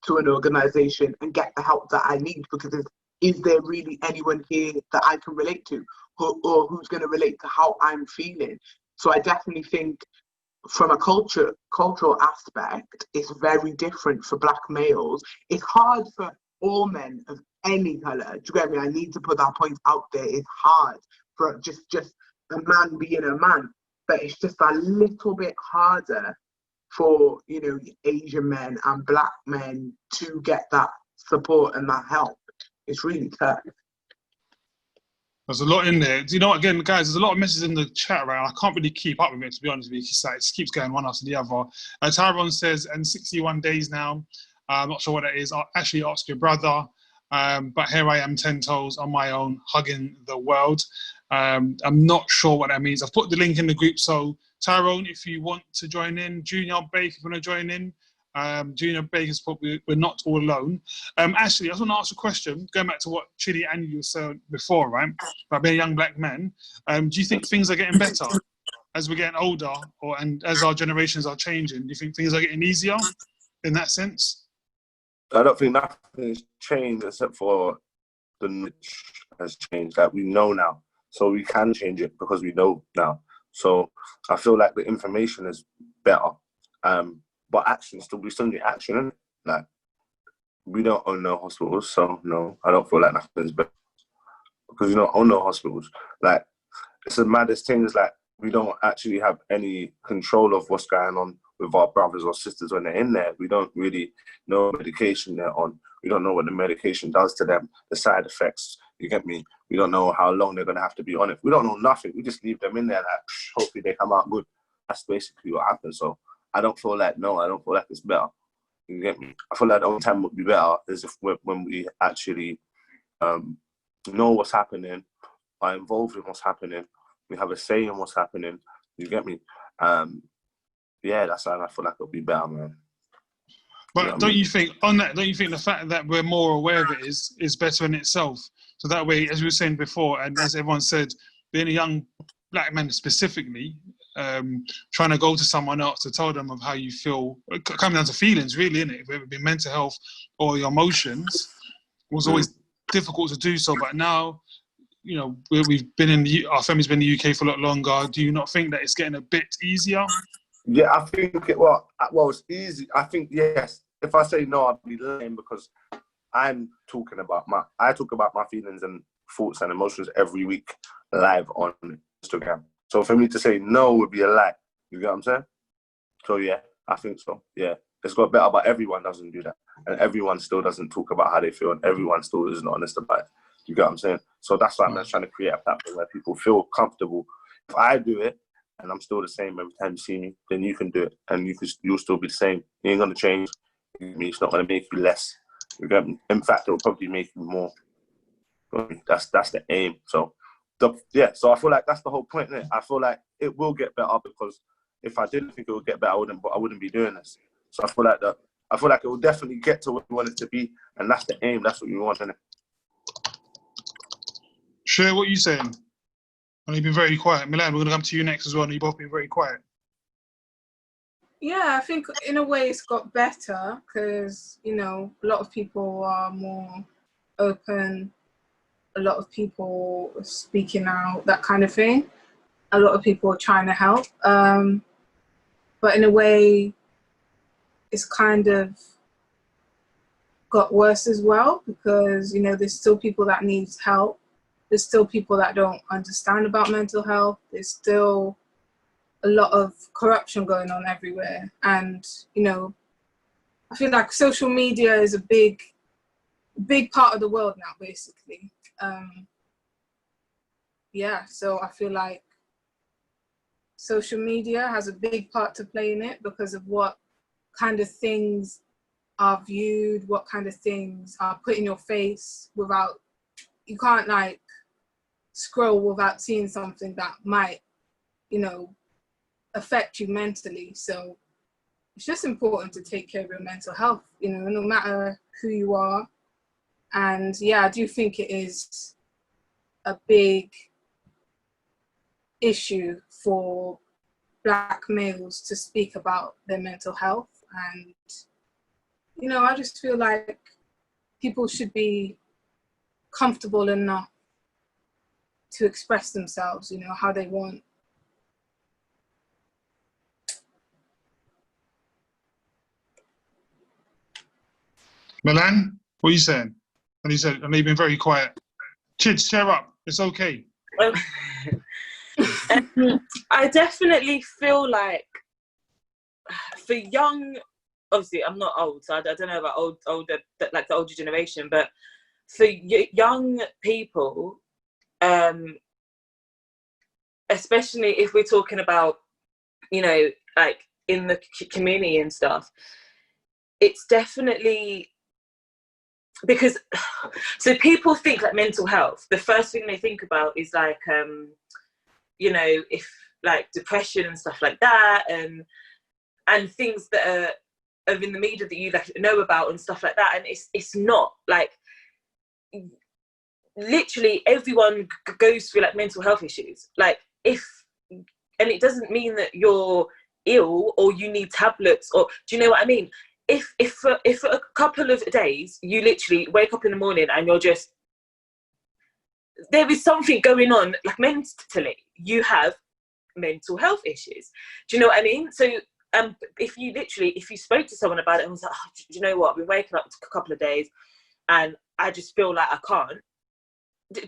to an organization and get the help that I need, because is there really anyone here that I can relate to, or who's going to relate to how I'm feeling? So I definitely think from a cultural aspect, it's very different for black males. It's hard for all men of any colour. Do you get me? I need to put that point out there. It's hard for just a man being a man, but it's just a little bit harder for, you know, Asian men and black men to get that support and that help. It's really tough. There's a lot in there. Do you know what, again, guys, there's a lot of messages in the chat, right? I can't really keep up with it, to be honest with you. It just keeps going one after the other. Tyrone says, and 61 days now. I'm not sure what that is. I'll actually ask your brother. But here I am, 10 toes on my own, hugging the world. I'm not sure what that means. I've put the link in the group. So Tyrone, if you want to join in, Junior Bake, if you want to join in, Junior Bake is probably, we're not all alone. Actually, I just want to ask a question, going back to what Chidi and you were saying before, right? About being a young black man. Do you think things are getting better as we're getting older, and as our generations are changing? Do you think things are getting easier in that sense? I don't think nothing's changed except for the knowledge has changed. Like, we know now, so we can change it because we know now. So I feel like the information is better, but action we still need action. Innit? Like, we don't own no hospitals, so no, I don't feel like nothing's better because we don't own no hospitals. Like, it's the maddest thing is, like, we don't actually have any control of what's going on with our brothers or sisters when they're in there. We don't really know what medication they're on. We don't know what the medication does to them, the side effects. You get me? We don't know how long they're going to have to be on it. We don't know nothing. We just leave them in there, like, hopefully they come out good. That's basically what happens. So I don't feel like it's better. You get me? I feel like the only time would be better is when we actually know what's happening, are involved in what's happening, we have a say in what's happening. You get me? Yeah, that's how I feel like it'll be better, man. But don't you think the fact that we're more aware of it is better in itself? So that way, as we were saying before, and as everyone said, being a young black man specifically, trying to go to someone else to tell them of how you feel, coming down to feelings, really, innit? Whether it be mental health or your emotions, was always difficult to do so. But now, you know, we've been our family's been in the UK for a lot longer. Do you not think that it's getting a bit easier? Yeah, I think it's easy. I think, yes. If I say no, I'd be lying because I talk about my feelings and thoughts and emotions every week live on Instagram. So for me to say no would be a lie. You get what I'm saying? So yeah, I think so. Yeah, it's got better, but everyone doesn't do that, and everyone still doesn't talk about how they feel, and everyone still isn't honest about it. You get what I'm saying? So that's why I'm just trying to create a platform where people feel comfortable. If I do it and I'm still the same every time you see me, then you can do it, and you'll still be the same. You ain't gonna change. It's not gonna make you less. You get me? In fact, it'll probably make you more. That's the aim. So so I feel like that's the whole point, innit? I feel like it will get better because if I didn't think it would get better, I wouldn't be doing this. So I feel like it will definitely get to what we want it to be, and that's the aim. That's what we want, innit? Share what you saying. And you've been very quiet. Milan, we're going to come to you next as well. And you've both been very quiet. Yeah, I think in a way it's got better because, you know, a lot of people are more open. A lot of people are speaking out, that kind of thing. A lot of people are trying to help. But in a way, it's kind of got worse as well because, you know, there's still people that need help. There's still people that don't understand about mental health. There's still a lot of corruption going on everywhere. And, you know, I feel like social media is a big part of the world now, basically. So I feel like social media has a big part to play in it because of what kind of things are viewed, what kind of things are put in your face without, you can't like scroll without seeing something that might, you know, affect you mentally. So it's just important to take care of your mental health, you know, no matter who you are. And yeah, I do think it is a big issue for Black males to speak about their mental health. And, you know, I just feel like people should be comfortable enough to express themselves, you know, how they want. Milan, What are you saying? And he said, and they've been very quiet. Kids, cheer up. It's okay. I definitely feel like for young, obviously I'm not old, so I don't know about older, like the older generation, but for young people, especially if we're talking about, you know, like in the community and stuff, it's definitely because so people think like mental health, the first thing they think about is like you know, if like depression and stuff like that, and things that are in the media that you like know about and stuff like that, and it's not like literally everyone goes through like mental health issues, like and it doesn't mean that you're ill or you need tablets, or do you know what I mean? If for a couple of days you literally wake up in the morning and you're just, there is something going on like mentally, you have mental health issues. Do you know what I mean? So if you spoke to someone about it and was like, oh, do you know what, I've been waking up a couple of days and I just feel like I can't,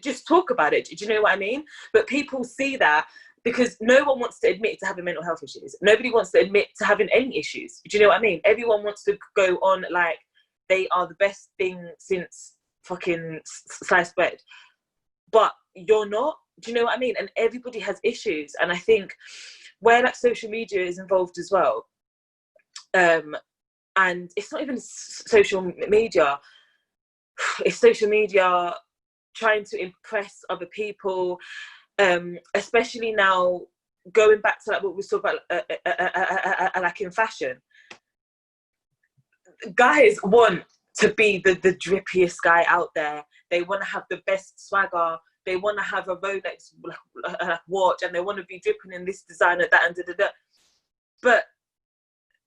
just talk about it. Do you know what I mean? But people see that because no one wants to admit to having mental health issues. Nobody wants to admit to having any issues. Do you know what I mean? Everyone wants to go on like they are the best thing since fucking sliced bread. But you're not. Do you know what I mean? And everybody has issues. And I think where like social media is involved as well, and it's not even social media, it's social media trying to impress other people, especially now going back to like what we talked about like in fashion. Guys want to be the drippiest guy out there. They want to have the best swagger. They want to have a Rolex watch, and they want to be dripping in this designer, that, and da-da-da. But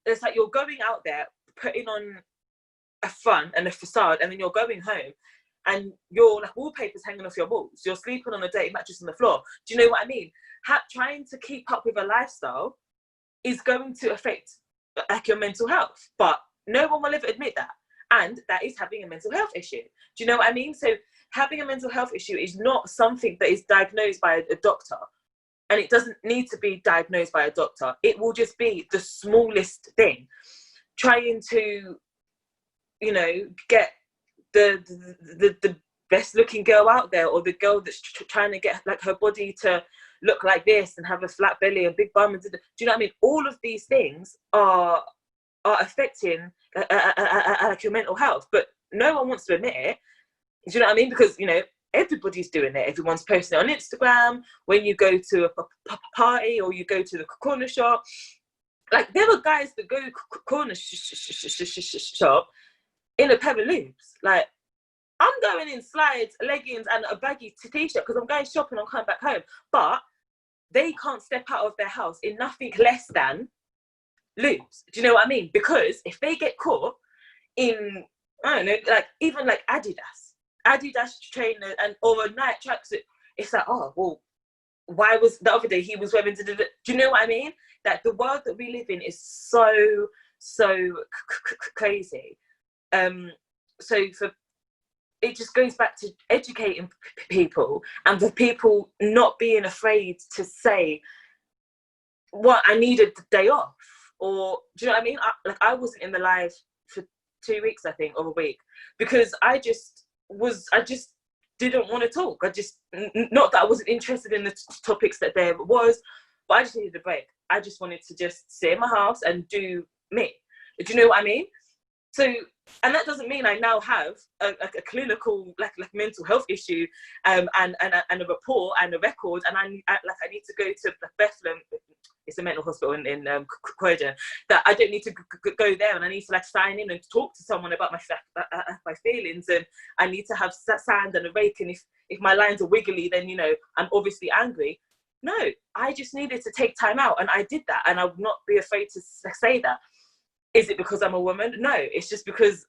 it's like you're going out there, putting on a front and a facade, and then you're going home, and your like wallpaper's hanging off your walls. You're sleeping on a dirty mattress on the floor. Do you know what I mean? Trying to keep up with a lifestyle is going to affect like your mental health, but no one will ever admit that. And that is having a mental health issue. Do you know what I mean? So having a mental health issue is not something that is diagnosed by a doctor. And it doesn't need to be diagnosed by a doctor. It will just be the smallest thing. Trying to, you know, get the best looking girl out there, or the girl that's trying to get like her body to look like this and have a flat belly and big bum. And do you know what I mean? All of these things are affecting like your mental health, but no one wants to admit it. Do you know what I mean? Because, you know, everybody's doing it. Everyone's posting it on Instagram. When you go to a party or you go to the corner shop, like there are guys that go corner shop in a pair of loops. Like, I'm going in slides, leggings, and a baggy t-shirt because I'm going shopping. I'm coming back home, but they can't step out of their house in nothing less than loops. Do you know what I mean? Because if they get caught in, I don't know, like even like Adidas trainer and or a Nike tracksuit, it's like, oh well, why was the other day he was wearing? Do you know what I mean? That the world that we live in is so crazy. So for it just goes back to educating people, and for people not being afraid to say, "What, I needed the day off," or do you know what I mean? I wasn't in the live for 2 weeks, I think, or a week, because I just didn't want to talk. I just, not that I wasn't interested in the topics that there was, but I just needed a break. I just wanted to just sit in my house and do me. Do you know what I mean? So, and that doesn't mean I now have a clinical like mental health issue, and a report and a record, and I need to go to Bethlehem. It's a mental hospital in Croydon. That I don't need to go there, and I need to like sign in and talk to someone about my feelings, and I need to have sand and a rake. And if my lines are wiggly, then you know I'm obviously angry. No, I just needed to take time out, and I did that, and I would not be afraid to say that. Is it because I'm a woman? No, it's just because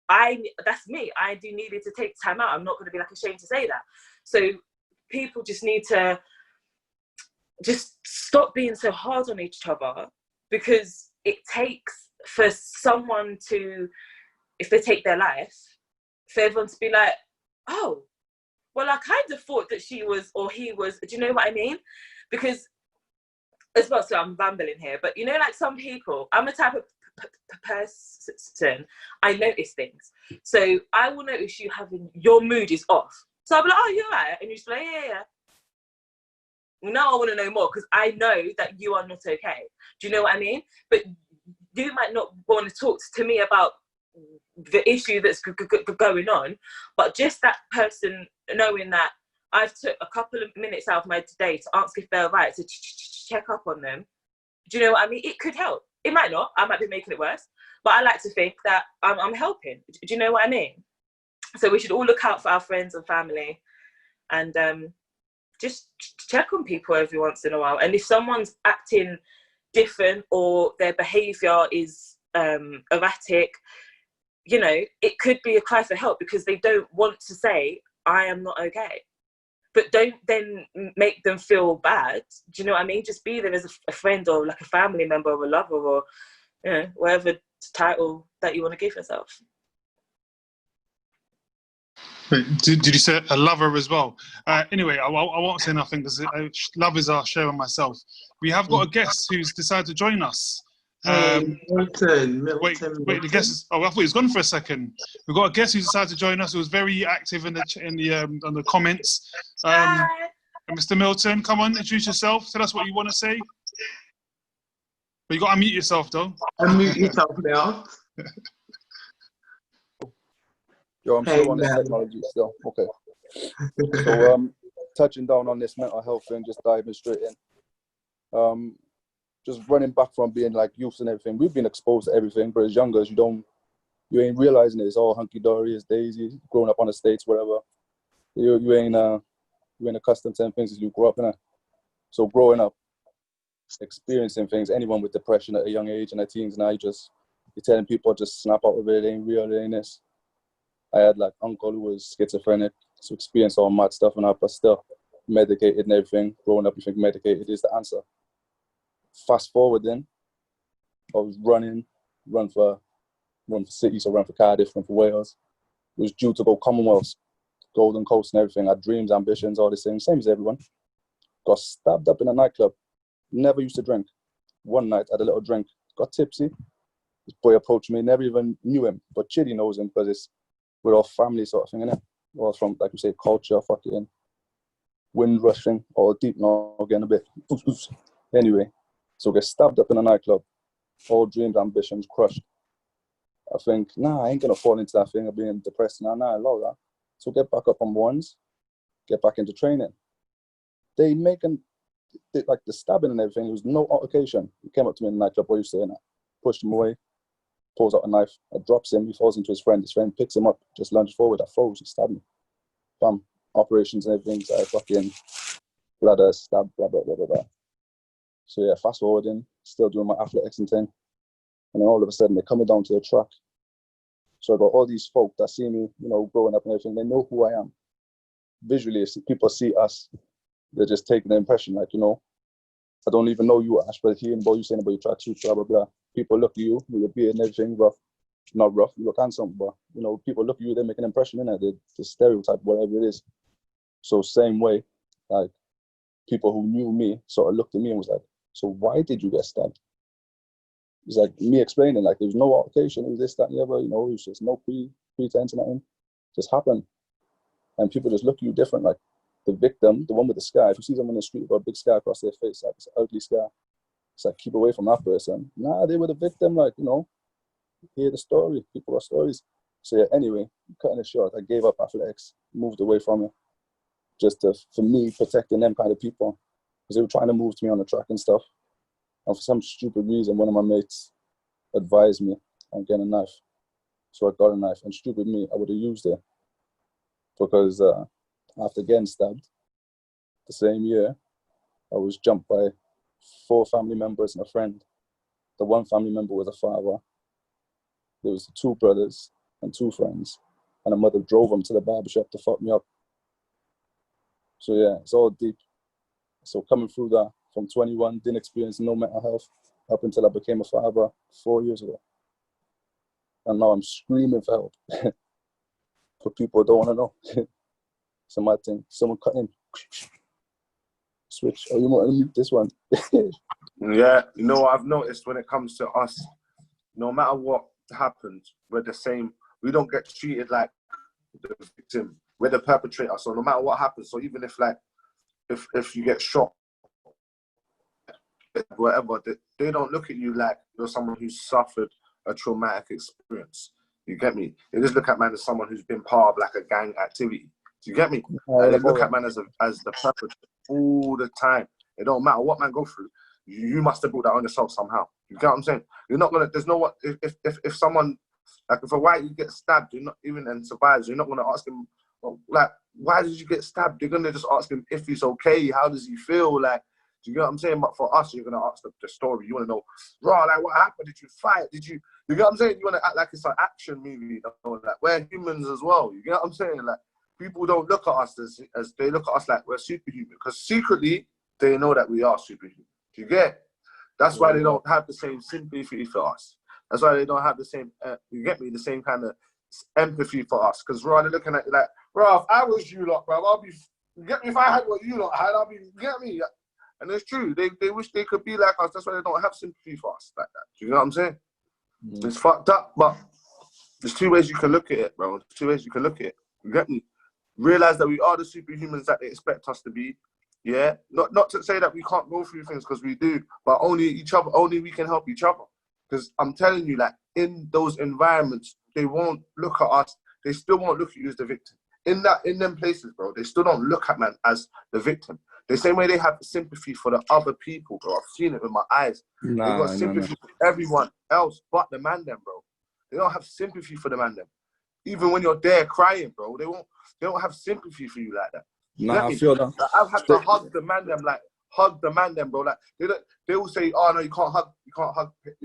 that's me. I do needed to take time out. I'm not going to be like ashamed to say that. So people just need to just stop being so hard on each other, because it takes for someone to, if they take their life, for everyone to be like, oh, well, I kind of thought that she was or he was. Do you know what I mean? Because as well, so I'm rambling here, but you know, like some people, I'm a type of person, I notice things. So I will notice you having, your mood is off. So I'll be like, oh, you're right. And you're just like, yeah. Now I want to know more because I know that you are not okay. Do you know what I mean? But you might not want to talk to me about the issue that's going on, but just that person knowing that I've took a couple of minutes out of my day to ask if they're right, to check up on them. Do you know what I mean? It could help. It might not. I might be making it worse. But I like to think that I'm helping. Do you know what I mean? So we should all look out for our friends and family and just check on people every once in a while. And if someone's acting different or their behaviour is erratic, you know, it could be a cry for help because they don't want to say, I am not okay. But don't then make them feel bad. Do you know what I mean? Just be there as a friend or like a family member or a lover or, you know, whatever title that you want to give yourself. Did you say a lover as well? Anyway, I won't say nothing because lovers are sharing myself. We have got a guest who's decided to join us. Milton. Wait, the guest is. Oh, I thought he was gone for a second. We've got a guest who decided to join us. Who was very active in the on the comments. Mr. Milton, come on, introduce yourself. Tell us what you want to say. But you got to unmute yourself, though. Unmute yourself now. Yo, I'm still on this technology still. Okay. So touching down on this mental health thing, just diving straight in. Just running back from being like youth and everything. We've been exposed to everything, but as youngers, you ain't realizing it. It's all hunky dory, it's daisy, growing up on the States, whatever. You ain't accustomed to things as you grow up in it. So growing up, experiencing things, anyone with depression at a young age and their teens now, you're telling people just snap out of it, it ain't real, it ain't this. I had like uncle who was schizophrenic, so experienced all mad stuff and that, but still medicated and everything. Growing up, you think medicated is the answer. Fast forward then, I was run for cities, or run for Cardiff, run for Wales. It was due to go Commonwealths, Golden Coast and everything. I had dreams, ambitions, all these things, same as everyone. Got stabbed up in a nightclub. Never used to drink. One night, had a little drink, got tipsy. This boy approached me, never even knew him, but Chidi knows him because we're all family sort of thing, innit? All from, like we say, culture, fucking wind rushing, all deep now, getting a bit. Anyway, so get stabbed up in a nightclub, all dreams, ambitions crushed. I think, I ain't gonna fall into that thing of being depressed. I love that. So get back up on ones, get back into training. Like the stabbing and everything, there was no altercation. He came up to me in the nightclub, what are you saying? I pushed him away, pulls out a knife, I drops him, he falls into his friend picks him up, just lunged forward, I froze, he stabbed me. Bam, operations and everything, so I fucking bladder, stab, blah, blah, blah, blah, blah. So yeah, fast forwarding, still doing my athletics and thing. And then all of a sudden, they're coming down to the track. So I got all these folk that see me, growing up and everything, they know who I am. Visually, if people see us, they're just taking the impression, like, I don't even know you, Ash, but hearing about you saying about your tracksuit, blah, blah, blah. People look at you with your beard and everything, rough. Not rough, you look handsome, but, people look at you, they make an impression in it, the stereotype, whatever it is. So same way, like, people who knew me sort of looked at me and was like, so why did you get stabbed? It's like me explaining, like, there was no altercation, it was this, that, and the other, it was just no pretense and nothing. Just happened. And people just look at you different, like, the victim, the one with the scar, if you see someone in the street with a big scar across their face, like, it's an ugly scar, it's like, keep away from that person. They were the victim, like, hear the story, people got stories. So yeah, anyway, cutting it short, I gave up athletics, moved away from it, just for me, protecting them kind of people, because they were trying to move to me on the track and stuff. And for some stupid reason, one of my mates advised me on getting a knife. So I got a knife, and stupid me, I would have used it, because after getting stabbed the same year, I was jumped by 4 family members and a friend. The one family member was a father. There was 2 brothers and 2 friends, and a mother drove them to the barbershop to fuck me up. So yeah, it's all deep. So coming through that, from 21, didn't experience no mental health up until I became a father 4 years ago. And now I'm screaming for help. for people who don't want to know. Somebody think, someone cut in. Switch. Oh, you want to mute this one? Yeah, you know what I've noticed when it comes to us, no matter what happens, we're the same. We don't get treated like the victim. We're the perpetrator. So no matter what happens, so even if like, if you get shot, whatever, they don't look at you like you're someone who's suffered a traumatic experience. You get me? They just look at man as someone who's been part of like a gang activity. Do you get me? They look at man as the perpetrator all the time. It don't matter what man go through. You must have brought that on yourself somehow. You get what I'm saying? You're not gonna. There's no what. If someone, like if a white you get stabbed, you're not even and survives. You're not gonna ask him, well, like, why did you get stabbed? You're gonna just ask him if he's okay. How does he feel? Like, do you get what I'm saying? But for us, you're gonna ask the story. You wanna know, raw, like what happened? Did you fight? Did you? You get what I'm saying? You wanna act like it's an action movie. You know? Like we're humans as well. You get what I'm saying? Like people don't look at us as they look at us like we're superhuman because secretly they know that we are superhuman. Do you get? That's why they don't have the same sympathy for us. That's why they don't have the same, you get me, the same kind of empathy for us. Because we're looking at it like, bro, if I was you lot, bro, I'll be, you get me, if I had what you lot had, I'll be, you get me? And it's true. They wish they could be like us. That's why they don't have sympathy for us like that. Do you know what I'm saying? Mm. It's fucked up, but there's two ways you can look at it, bro. There's two ways you can look at it. You get me? Realize that we are the superhumans that they expect us to be. Yeah, not to say that we can't go through things because we do, but only each other, only we can help each other. Because I'm telling you, like in those environments, they won't look at us. They still won't look at you as the victim. In them places, bro, they still don't look at man as the victim. The same way they have sympathy for the other people, bro. I've seen it with my eyes. They got sympathy for everyone else but the man them, bro. They don't have sympathy for the man them. Even when you're there crying, bro, they don't have sympathy for you like that. Nah, I feel that. Like, I've had to hug the man them, bro. Like they will say, oh no, you can't hug, you know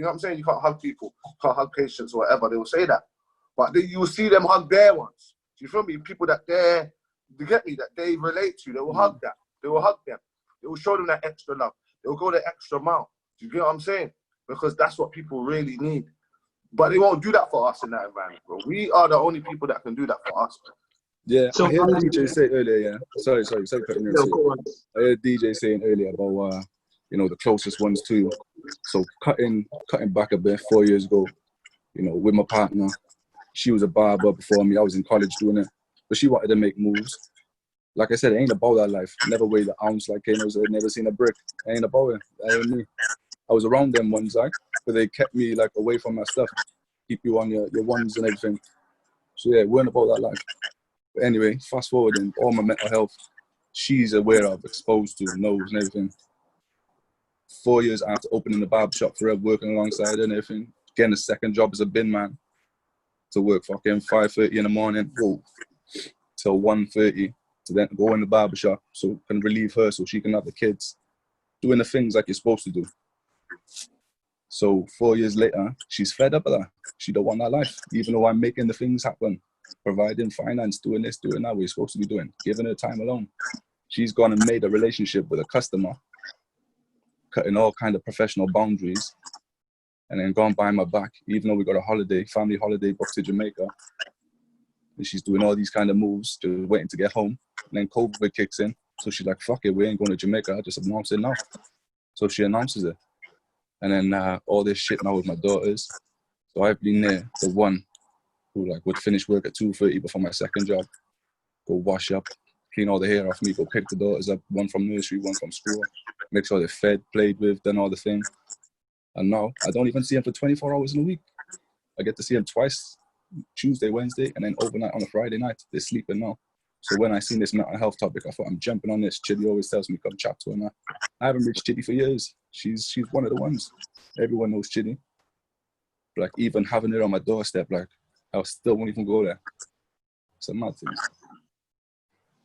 what I'm saying? You can't hug people, you can't hug patients or whatever. They will say that. But you will see them hug their ones. Do you feel me? People that you get me, that they relate to, they will hug that. They will hug them. They will show them that extra love. They will go the extra mile. Do you get what I'm saying? Because that's what people really need. But they won't do that for us in that environment, bro. We are the only people that can do that for us, bro. Yeah, so I heard DJ say earlier, yeah. Sorry, cutting you. I heard DJ saying earlier about, the closest ones to you. So cutting back a bit, 4 years ago, with my partner, she was a barber before me. I was in college doing it, but she wanted to make moves. Like I said, it ain't about that life. Never weighed an ounce like Kano said, never seen a brick. It ain't about it. That ain't me. I was around them ones, like, but they kept me like away from my stuff, keep you on your ones and everything. So yeah, it weren't about that life. But anyway, fast forwarding, all my mental health, she's aware of, exposed to, knows and everything. 4 years after opening the barbershop for her, working alongside her and everything, getting a second job as a bin man to work fucking 5:30 in the morning till 1:30 to then go in the barbershop so can relieve her so she can have the kids. Doing the things like you're supposed to do. So 4 years later, she's fed up of that. She don't want that life, even though I'm making the things happen. Providing finance, doing this, doing that, we're supposed to be doing, giving her time alone. She's gone and made a relationship with a customer, cutting all kind of professional boundaries, and then gone behind my back, even though we got a family holiday booked to Jamaica. And she's doing all these kind of moves, just waiting to get home. And then COVID kicks in. So she's like, fuck it, we ain't going to Jamaica. I just announce it now. So she announces it. And then all this shit now with my daughters. So I've been there, the one who would finish work at 2:30 before my second job, go wash up, clean all the hair off me, go pick the daughters up, one from nursery, one from school, make sure they're fed, played with, done all the thing. And now I don't even see them for 24 hours in a week. I get to see them twice, Tuesday, Wednesday, and then overnight on a Friday night. They're sleeping now. So when I seen this mental health topic, I thought I'm jumping on this. Chitty always tells me come chat to her now. I haven't reached Chitty for years. She's one of the ones. Everyone knows Chitty. Like even having her on my doorstep, I still won't even go there. It's a mad thing.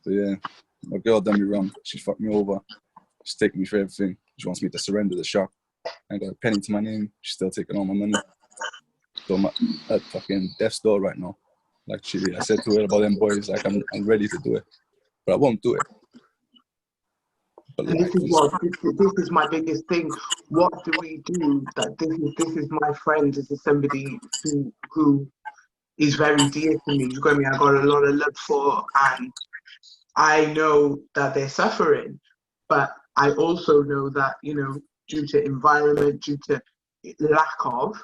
So yeah, my girl done me wrong. She fucked me over. She's taking me for everything. She wants me to surrender the shop. I ain't got a penny to my name. She's still taking all my money. So I'm at fucking death's door right now. Like Chitty, I said to her about them boys, I'm ready to do it. But I won't do it. But and this is my biggest thing. What do we do that this is my friend, this is somebody who is very dear to me. You got me? I got a lot of love for, and I know that they're suffering, but I also know that, due to environment, due to lack of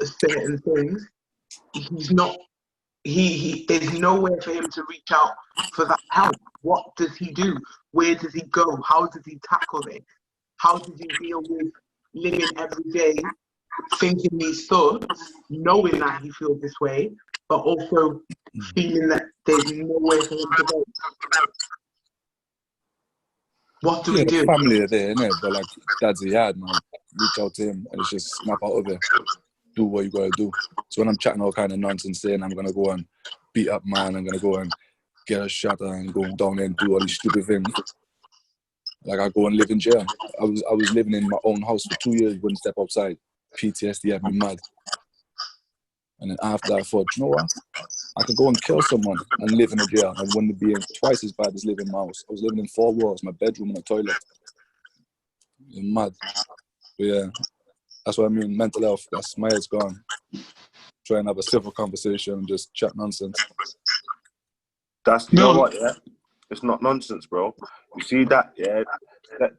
certain things, he's not, there's nowhere for him to reach out for that help. What does he do? Where does he go? How does he tackle it? How does he deal with living every day, thinking these thoughts, knowing that he feels this way, but also feeling that there's nowhere for him to go? What do we do? The family are there, innit? But like, dad's a yard, man. Reach out to him and it's just snap out of it. Do what you gotta do. So when I'm chatting all kind of nonsense, saying I'm gonna go and beat up man, I'm gonna go and get a shot and go down there and do all these stupid things. Like I go and live in jail. I was living in my own house for 2 years, wouldn't step outside. PTSD had me mad. And then after that, I thought, you know what? I could go and kill someone and live in a jail. I wouldn't be twice as bad as living in my house. I was living in 4 walls, my bedroom and a toilet. It was mad. But yeah, that's what I mean. Mental health, that's my head's gone. Try and have a civil conversation and just chat nonsense. You know what, yeah? It's not nonsense, bro. You see that, yeah?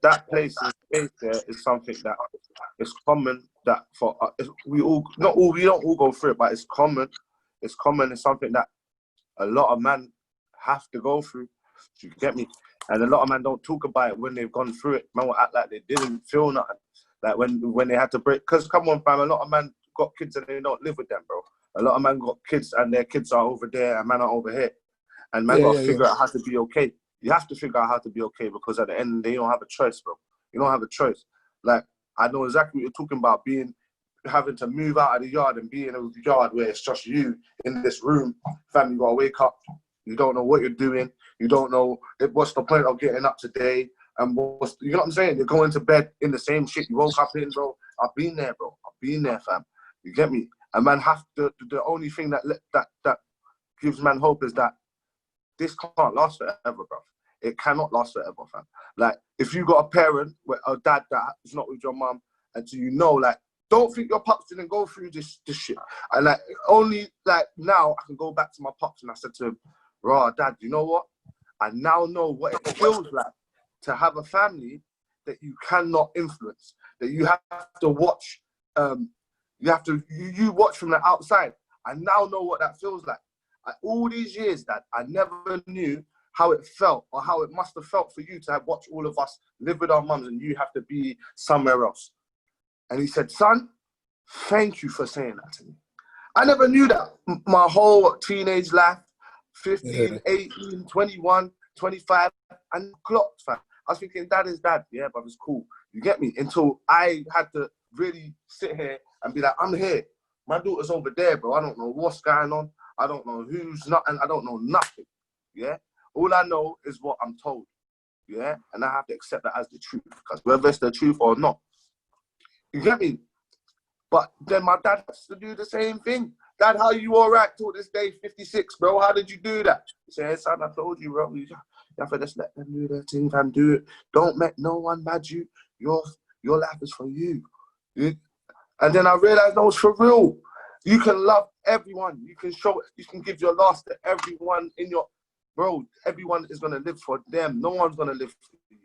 That place in space there is something that is common that for we don't all go through it, but it's common. It's common. It's something that a lot of men have to go through. You get me? And a lot of men don't talk about it when they've gone through it. Man will act like they didn't feel nothing. Like when they had to break. Because come on, fam, a lot of men got kids and they don't live with them, bro. A lot of men got kids and their kids are over there and men are over here. And man got to figure out how to be okay. You have to figure out how to be okay because at the end, they don't have a choice, bro. You don't have a choice. Like, I know exactly what you're talking about, having to move out of the yard and be in a yard where it's just you in this room. Fam, you got to wake up. You don't know what you're doing. You don't know what's the point of getting up today. And you know what I'm saying? You're going to bed in the same shit you woke up in, bro. I've been there, bro. I've been there, fam. You get me? And man, the only thing that gives man hope is that this can't last forever, bro. It cannot last forever, fam. Like, if you got a parent, a dad that is not with your mum, and so you know, like, don't think your pops didn't go through this shit. And like, only like now I can go back to my pops and I said to him, "Raw, dad, you know what? I now know what it feels like to have a family that you cannot influence, that you have to watch. You watch from the outside. I now know what that feels like. All these years, Dad, I never knew how it felt or how it must have felt for you to have watched all of us live with our mums and you have to be somewhere else." And he said, "Son, thank you for saying that to me. I never knew that my whole teenage life, 15, 18, 21, 25, and clocked, fam. I was thinking, dad is dad, yeah, but it's cool. You get me? Until I had to really sit here and be like, I'm here. My daughter's over there, bro. I don't know what's going on. I don't know who's not, and I don't know nothing, yeah? All I know is what I'm told, yeah? And I have to accept that as the truth, because whether it's the truth or not, you get me? But then my dad has to do the same thing. Dad, how you all right till this day, 56, bro? How did you do that? He said, son, I told you, bro. You have to just let them do their thing and do it. Don't make no one mad you. Your life is for you. And then I realized, no, it's for real. You can love everyone. You can give your last to everyone in your, bro, everyone is going to live for them. No one's going to live for you.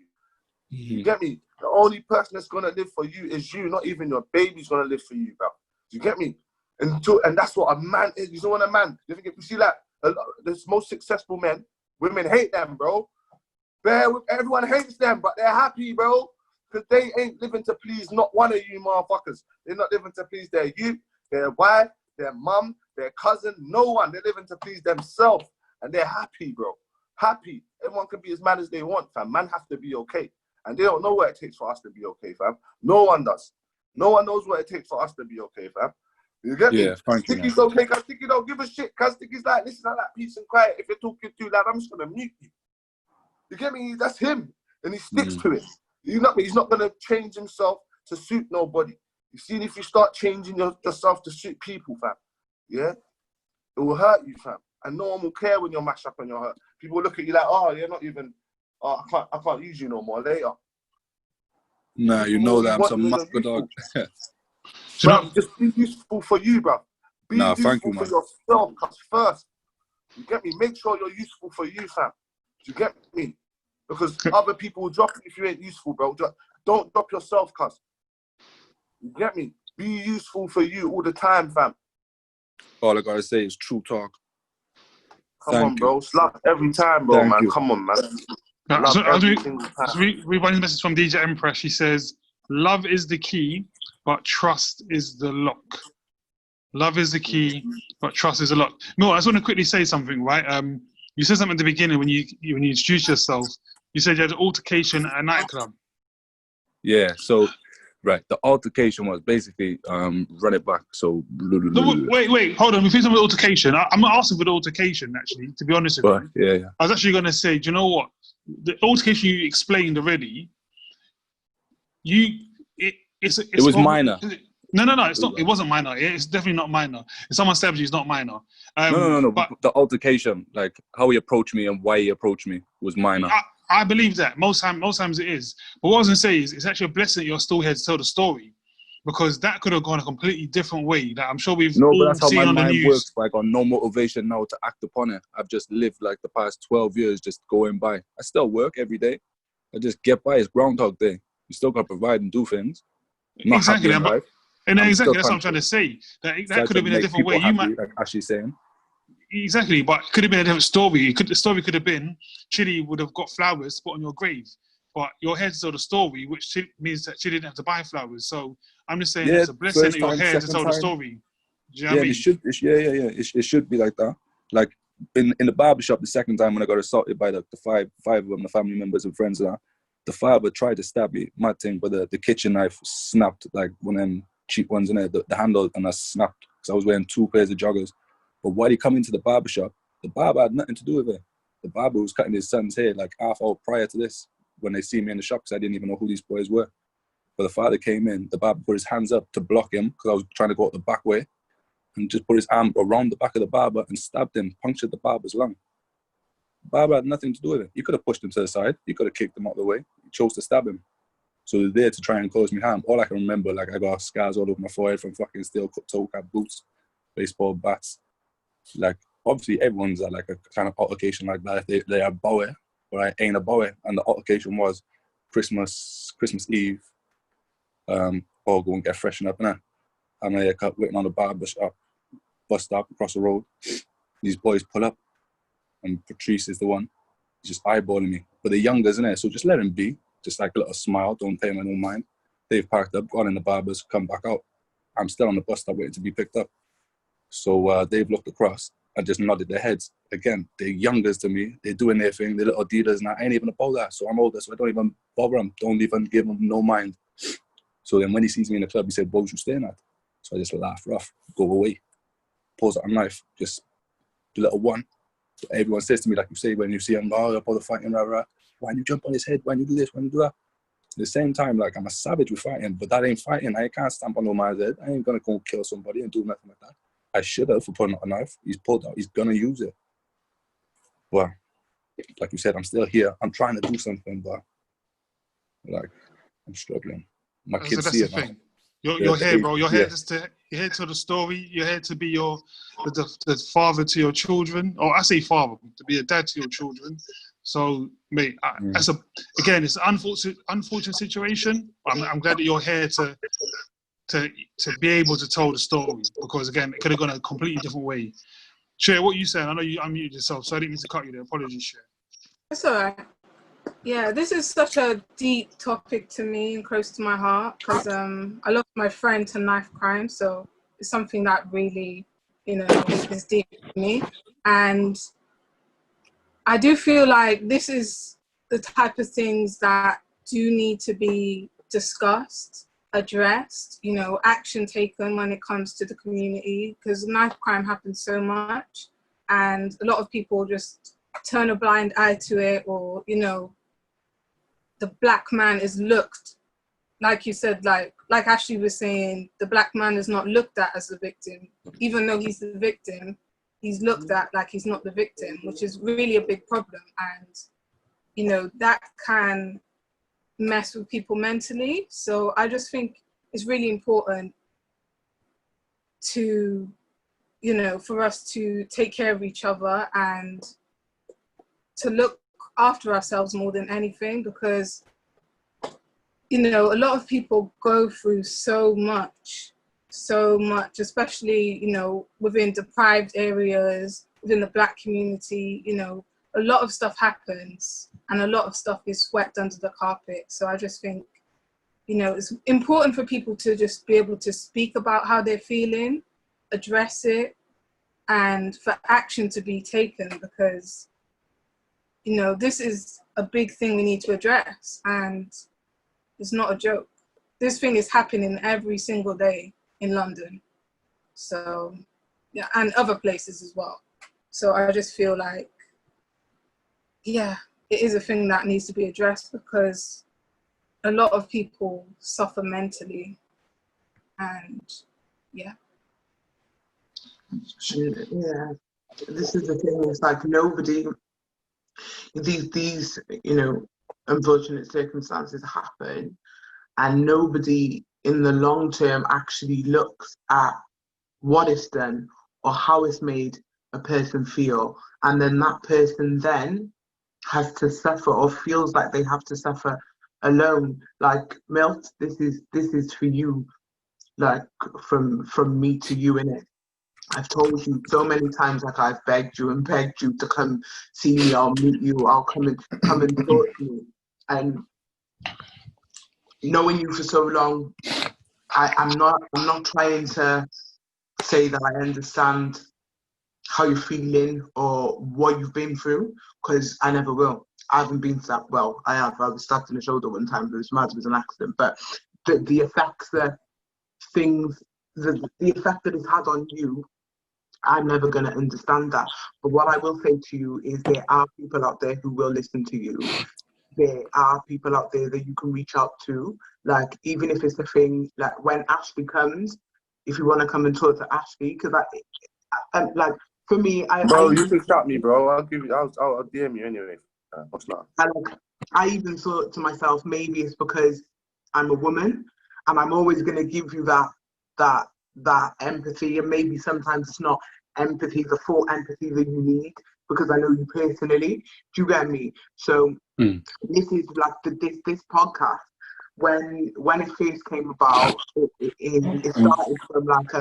Mm-hmm. You get me? The only person that's going to live for you is you. Not even your baby's going to live for you, bro. You get me? And that's what a man is. You know what a man? You think if you see like the most successful men, women hate them, bro. Everyone hates them, but they're happy, bro. Because they ain't living to please not one of you motherfuckers. They're not living to please their youth, their wife, their mum, their cousin, no one. They're living to please themselves. And they're happy, bro. Happy. Everyone can be as mad as they want, fam. Man have to be okay. And they don't know what it takes for us to be okay, fam. No one does. No one knows what it takes for us to be okay, fam. You get me? Sticky's okay, cause Sticky don't give a shit, cause Sticky's like, listen, I like peace and quiet. If you're talking too loud, I'm just gonna mute you. You get me? That's him. And he sticks to it. You know me? He's not gonna change himself to suit nobody. You see, if you start changing yourself to suit people, fam, yeah, it will hurt you, fam. And no one will care when you're mashed up and you're hurt. People will look at you like, oh, you're not even, oh, I can't use you no more later. Nah, you know that I'm some muscle dog. Bro, just be useful for you, bro. Be Nah, thank useful you, for man. yourself first. You get me? Make sure you're useful for you, fam. Do you get me? Because other people will drop you if you ain't useful, bro. Don't drop yourself, cuz. You get me? Be useful for you all the time, fam. All I gotta say is TruuuTalk. Come on, bro. Slap every time, bro, Thank man. you. Come on, man. Now, so, Love every single time. we run this message from DJ Empress. She says, "Love is the key, but trust is the lock." Love is the key, but trust is the lock. No, I just want to quickly say something, right? You said something at the beginning when you introduced yourself. You said you had an altercation at a nightclub. Yeah, so right, the altercation was basically run it back. So No, wait, hold on. We finished with the altercation. I'm not asking for the altercation, actually, to be honest with you. yeah. I was actually going to say, do you know what? The altercation you explained already, it was minor. No, it's not. It wasn't minor. It's definitely not minor. If someone stabs you, it's not minor. No. But the altercation, like how he approached me and why he approached me, was minor. I believe that most times it is. But what I was going to say is, it's actually a blessing that you're still here to tell the story, because that could have gone a completely different way. That I'm sure we've but all that's how seen my on the mind news. works. But I got no motivation now to act upon it. I've just lived like the past 12 years just going by. I still work every day. I just get by. It's Groundhog Day. You still got to provide and do things. I'm not Exactly, happy in life. exactly. That's what I'm trying to say. That could have been a different way. You might, like Ashley's saying. exactly, but it could have been a different story. The story could have been Chidi would have got flowers to put on your grave, but you're here to tell the story, which means that Chidi didn't have to buy flowers. So I'm just saying, it's a blessing that you're here to tell the story. Do you know what I mean? It should be like that. Like in the barbershop, the second time when I got assaulted by the five of them, the family members and friends, the father tried to stab me, my thing, but the kitchen knife snapped, like one of them cheap ones in there, the handle, and I snapped because I was wearing 2 pairs of joggers. But while he come into the barbershop, the barber had nothing to do with it. The barber was cutting his son's hair like half hour prior to this when they see me in the shop, because I didn't even know who these boys were. But the father came in, the barber put his hands up to block him because I was trying to go out the back way, and just put his arm around the back of the barber and stabbed him, punctured the barber's lung. The barber had nothing to do with it. He could have pushed him to the side. He could have kicked him out of the way. He chose to stab him. So they're there to try and cause me harm. All I can remember, like, I got scars all over my forehead from fucking steel toe cap boots, baseball bats. Like, obviously everyone's at like a kind of altercation like that. They are Bowie, but I ain't a Bowie. And the altercation was Christmas Eve. All go and get freshened up, innit? I'm a haircut waiting on the barber shop, bus stop across the road. These boys pull up, and Patrice is the one. He's just eyeballing me. But they're youngers, innit? So just let him be. Just like a little smile, don't pay him no mind. They've parked up, gone in the barbers, come back out. I'm still on the bus stop waiting to be picked up. So they've looked across and just nodded their heads. Again, they're youngers to me. They're doing their thing. They're little dealers, and I ain't even about that. So I'm older, so I don't even bother them. Don't even give them no mind. So then when he sees me in the club, he said, "What was you staring at?" So I just laugh rough, go away, pulls out a knife, just the little one. So everyone says to me, like you say, when you see him, oh, you're about to fight him, why you jump on his head? Why you do this? Why you do that? At the same time, like, I'm a savage with fighting, but that ain't fighting. I can't stamp on no man's head. I ain't gonna go kill somebody and do nothing like that. I should have for pulling out a knife. He's pulled out. He's gonna use it. Well, like you said, I'm still here. I'm trying to do something, but like, I'm struggling. My kids see it now. You're here, bro. You're here you're here to tell the story. You're here to be the father to your children. Or I say father, to be a dad to your children. So, mate, it's an unfortunate situation. I'm glad that you're here to be able to tell the story, because again, it could have gone a completely different way. Cher, what you saying? I know you unmuted yourself, so I didn't mean to cut you there. Apologies, Cher. That's all right. Yeah, this is such a deep topic to me and close to my heart, because I lost my friend to knife crime, so it's something that really, is deep to me. And I do feel like this is the type of things that do need to be discussed, addressed, action taken when it comes to the community, because knife crime happens so much, and a lot of people just turn a blind eye to it, or, the black man is looked, like you said, like Ashley was saying, the black man is not looked at as the victim. Even though he's the victim, he's looked at like he's not the victim, which is really a big problem. And, that can mess with people mentally. So I just think it's really important to you know, for us to take care of each other and to look after ourselves more than anything, because, you know, a lot of people go through so much, especially, you know, within deprived areas, within the Black community. You know, a lot of stuff happens and a lot of stuff is swept under the carpet. So I just think, you know, it's important for people to just be able to speak about how they're feeling, address it, and for action to be taken, because, you know, this is a big thing we need to address, and it's not a joke. This thing is happening every single day in London. So, yeah, and other places as well. So I just feel like, yeah, it is a thing that needs to be addressed, because a lot of people suffer mentally, and yeah. Yeah, this is the thing. It's like nobody. These you know, unfortunate circumstances happen, and nobody in the long term actually looks at what it's done or how it's made a person feel, and then that person then has to suffer or feels like they have to suffer alone. Like, Milt, this is for you, like from me to you, innit? I've told you so many times, like I've begged you and begged you to come see me. I'll meet you. I'll come and talk to me. And knowing you for so long, I'm not trying to say that I understand how you're feeling or what you've been through, because I never will. I haven't been to that. Well, I have. I was stabbed in the shoulder one time, but it was mad. It was an accident. But the effects that things, the effect that it's had on you, I'm never going to understand that. But what I will say to you is there are people out there who will listen to you. There are people out there that you can reach out to. Like, even if it's a thing, like when Ashley comes, if you want to come and talk to Ashley, because like, for me, Bro, you can shout me, bro. I'll give you. I'll DM you anyway. What's not? I even thought to myself, maybe it's because I'm a woman, and I'm always going to give you that empathy, and maybe sometimes it's not empathy, the full empathy that you need, because I know you personally. Do you get me? So this is like this podcast. When it first came about, it started from like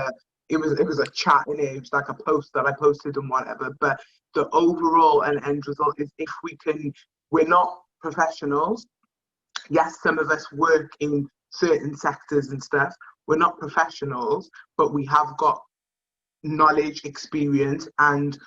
it was a chat, and it was like a post that I posted and whatever. But the overall and end result is, if we're not professionals. Yes, some of us work in certain sectors and stuff. We're not professionals, but we have got knowledge, experience, and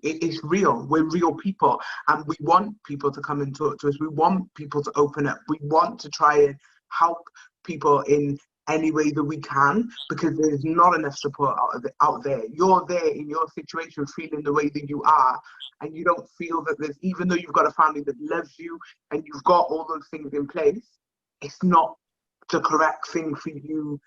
it's real. We're real people, and we want people to come and talk to us. We want people to open up. We want to try and help people in any way that we can, because there's not enough support out there. You're there in your situation, feeling the way that you are, and you don't feel that there's, even though you've got a family that loves you and you've got all those things in place, it's not the correct thing for you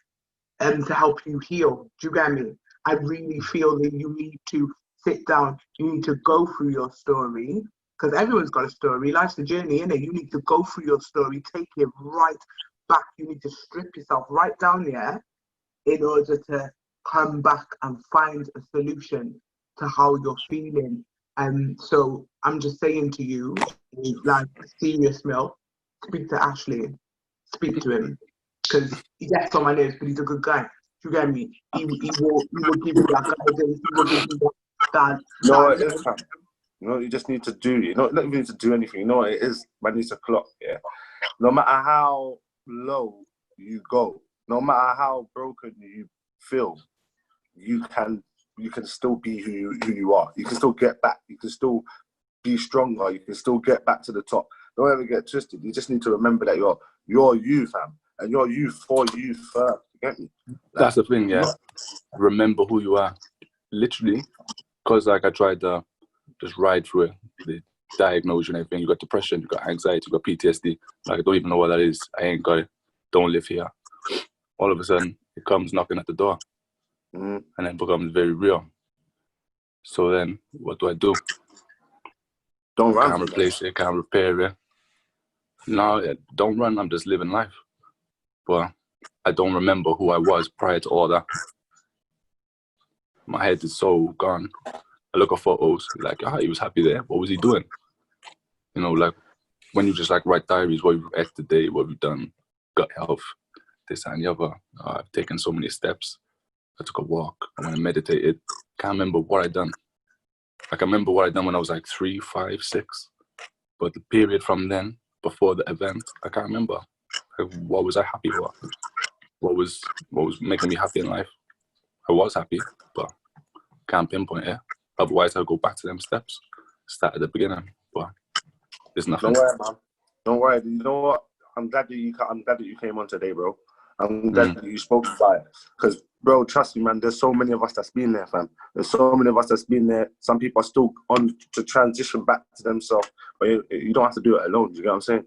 to help you heal. Do you get me? I really feel that you need to sit down. You need to go through your story, because everyone's got a story. Life's a journey, innit? You need to go through your story, take it right back. You need to strip yourself right down there in order to come back and find a solution to how you're feeling. And so I'm just saying to you, like, serious Mill, speak to Ashley, speak to him, because he gets on my nerves, but he's a good guy. You get me? He will give you that guidance. He will give you that. No, it is, fam. You know, you just need to do. You don't even need to do anything. You know what it is? Man needs to clock. Yeah. No matter how low you go, no matter how broken you feel, you can still be who you are. You can still get back. You can still be stronger. You can still get back to the top. Don't ever get twisted. You just need to remember that you're you, fam, and you're you for you first. You get me? That's the thing, yeah. Remember who you are, literally, because like I tried to just ride through it, the diagnosis and everything. You got depression, you got anxiety, you got PTSD. Like, I don't even know what that is. I ain't got it. Don't live here. All of a sudden, it comes knocking at the door, and then becomes very real. So then, what do? Don't run. Can't replace it. Can't repair it. No, don't run. I'm just living life. But I don't remember who I was prior to all that. My head is so gone. I look at photos, like, he was happy there. What was he doing? You know, like, when you just, like, write diaries, what you've ate today, what you've done, gut health, this and the other. I've taken so many steps. I took a walk. I went and meditated. Can't remember what I done. Like, I remember what I done when I was, like, 3, 5, 6. But the period from then, before the event, I can't remember. Like, what was I happy for? What was making me happy in life? I was happy, but can't pinpoint it. Otherwise, I'll go back to them steps. Start at the beginning, but there's nothing. Don't worry, man. Don't worry. You know what? I'm glad that you came on today, bro. I'm glad that you spoke about it. Because, bro, trust me, man, there's so many of us that's been there, fam. There's so many of us that's been there. Some people are still on to transition back to themselves. But you don't have to do it alone. Do you get what I'm saying?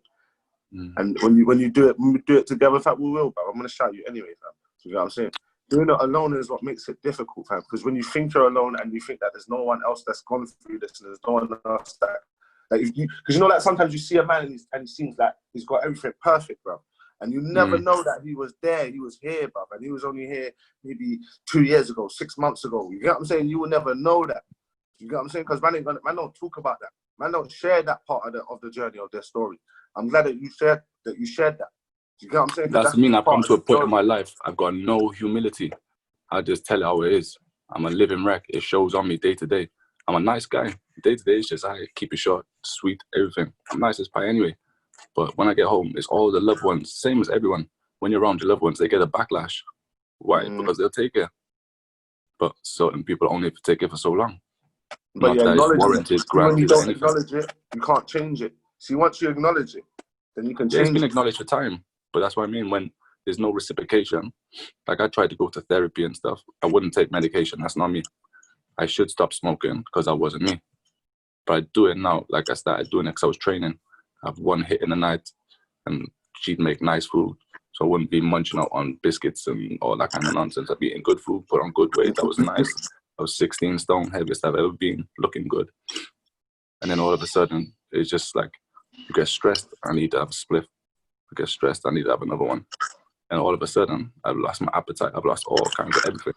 And when you do it together, fam, we will, bro. I'm going to shout you anyway, fam. Do you get what I'm saying? Doing it alone is what makes it difficult, fam. Because when you think you're alone and you think that there's no one else that's gone through this, and there's no one else that, because you know, like sometimes you see a man and he seems like he's got everything perfect, bro. And you never know that he was there, he was here, bro. And he was only here maybe 2 years ago, 6 months ago. You get what I'm saying? You will never know that. You get what I'm saying? Because man don't talk about that. Man don't share that part of the journey of their story. I'm glad that you shared that. You get what I'm saying? That's me. I've come to a point in my life, I've got no humility. I just tell it how it is. I'm a living wreck. It shows on me day to day. I'm a nice guy. Day to day, it's just I keep it short, sweet, everything. I'm nice as pie anyway. But when I get home, it's all the loved ones, same as everyone. When you're around your loved ones, they get a backlash. Why? Because they'll take it. But certain people only take it for so long. But not that it's warranted, when you granted, don't anything. acknowledge it, you can't change it. See, once you acknowledge it, then you can Yeah, change it's been it. acknowledged for time. But that's what I mean. When there's no reciprocation, like I tried to go to therapy and stuff, I wouldn't take medication. That's not me. I should stop smoking because I wasn't me. But I do it now. Like I started doing it because I was training. I have one hit in the night and she'd make nice food. So I wouldn't be munching out on biscuits and all that kind of nonsense. I'd be eating good food, put on good weight. That was nice. I was 16 stone, heaviest I've ever been, looking good. And then all of a sudden, it's just like, you get stressed, I need to have a spliff. I get stressed, I need to have another one. And all of a sudden, I've lost my appetite. I've lost all kinds of everything.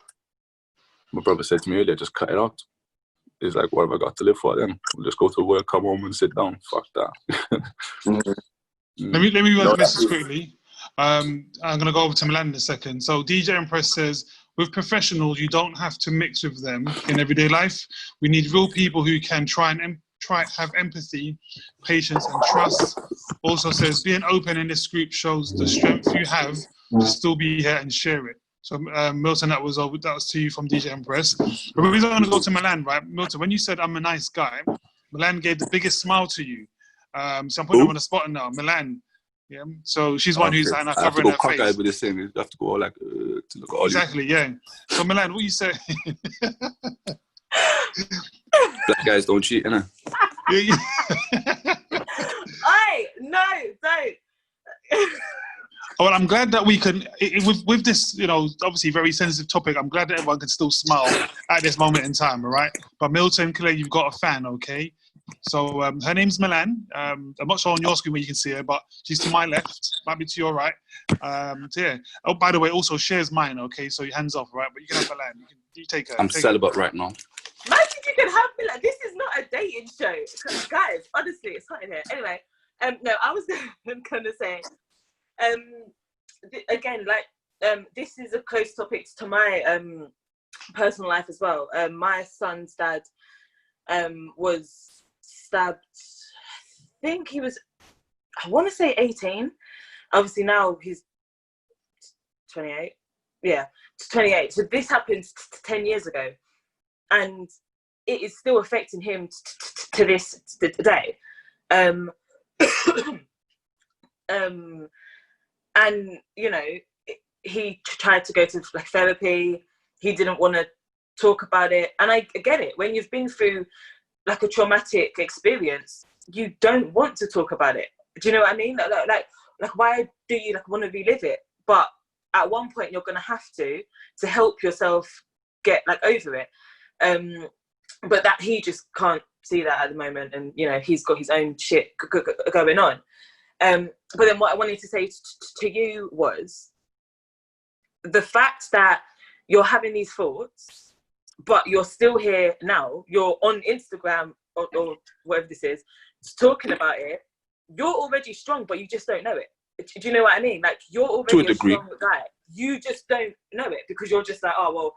My brother said to me earlier, just cut it out. He's like, what have I got to live for then? We'll just go to work, come home and sit down. Fuck that. Let me run the message quickly. I'm going to go over to Milan in a second. So DJ Empress says, with professionals, you don't have to mix with them in everyday life. We need real people who can try have empathy, patience, and trust. Also says, being open in this group shows the strength you have to still be here and share it. So Milton, that was to you from DJ Empress. The reason I'm going to go to Milan, right? Milton, when you said I'm a nice guy, Milan gave the biggest smile to you. So I'm putting her on the spot now. Milan. Yeah. So she's one who's like covering her face. I have to go cockeyed with this thing. You have to go like to look at all exactly. Yeah. So Milan, what you say? Black guys don't cheat, innit? No, don't. Well, I'm glad that we can, with this, obviously very sensitive topic, I'm glad that everyone can still smile at this moment in time, all right? But Milton, Claire, you've got a fan, okay? So her name's Milan. I'm not sure on your screen where you can see her, but she's to my left, might be to your right. So yeah. Oh, by the way, also shares mine, okay? So your hands off, right? But you can have Milan. You take her. I'm celibate right now. Imagine you can have Milan. This is not a dating show. Guys, honestly, it's hot in here. Anyway, no, I was going to say, again, this is a close topic to my personal life as well. My son's dad was stabbed, I think he was, I want to say 18. Obviously now he's 28. Yeah, 28. So this happened 10 years ago. And it is still affecting him to this day. And, he tried to go to therapy. He didn't want to talk about it. And I get it. When you've been through a traumatic experience, you don't want to talk about it. Do you know what I mean? Like why do you want to relive it? But at one point you're going to have to help yourself get over it. But that he just can't see that at the moment. And, he's got his own shit going on. But then what I wanted to say to you was the fact that you're having these thoughts but you're still here now. You're on Instagram or whatever this is, talking about it. You're already strong, but you just don't know it. Do you know what I mean? Like, you're already a strong guy. You just don't know it because you're just like, oh, well,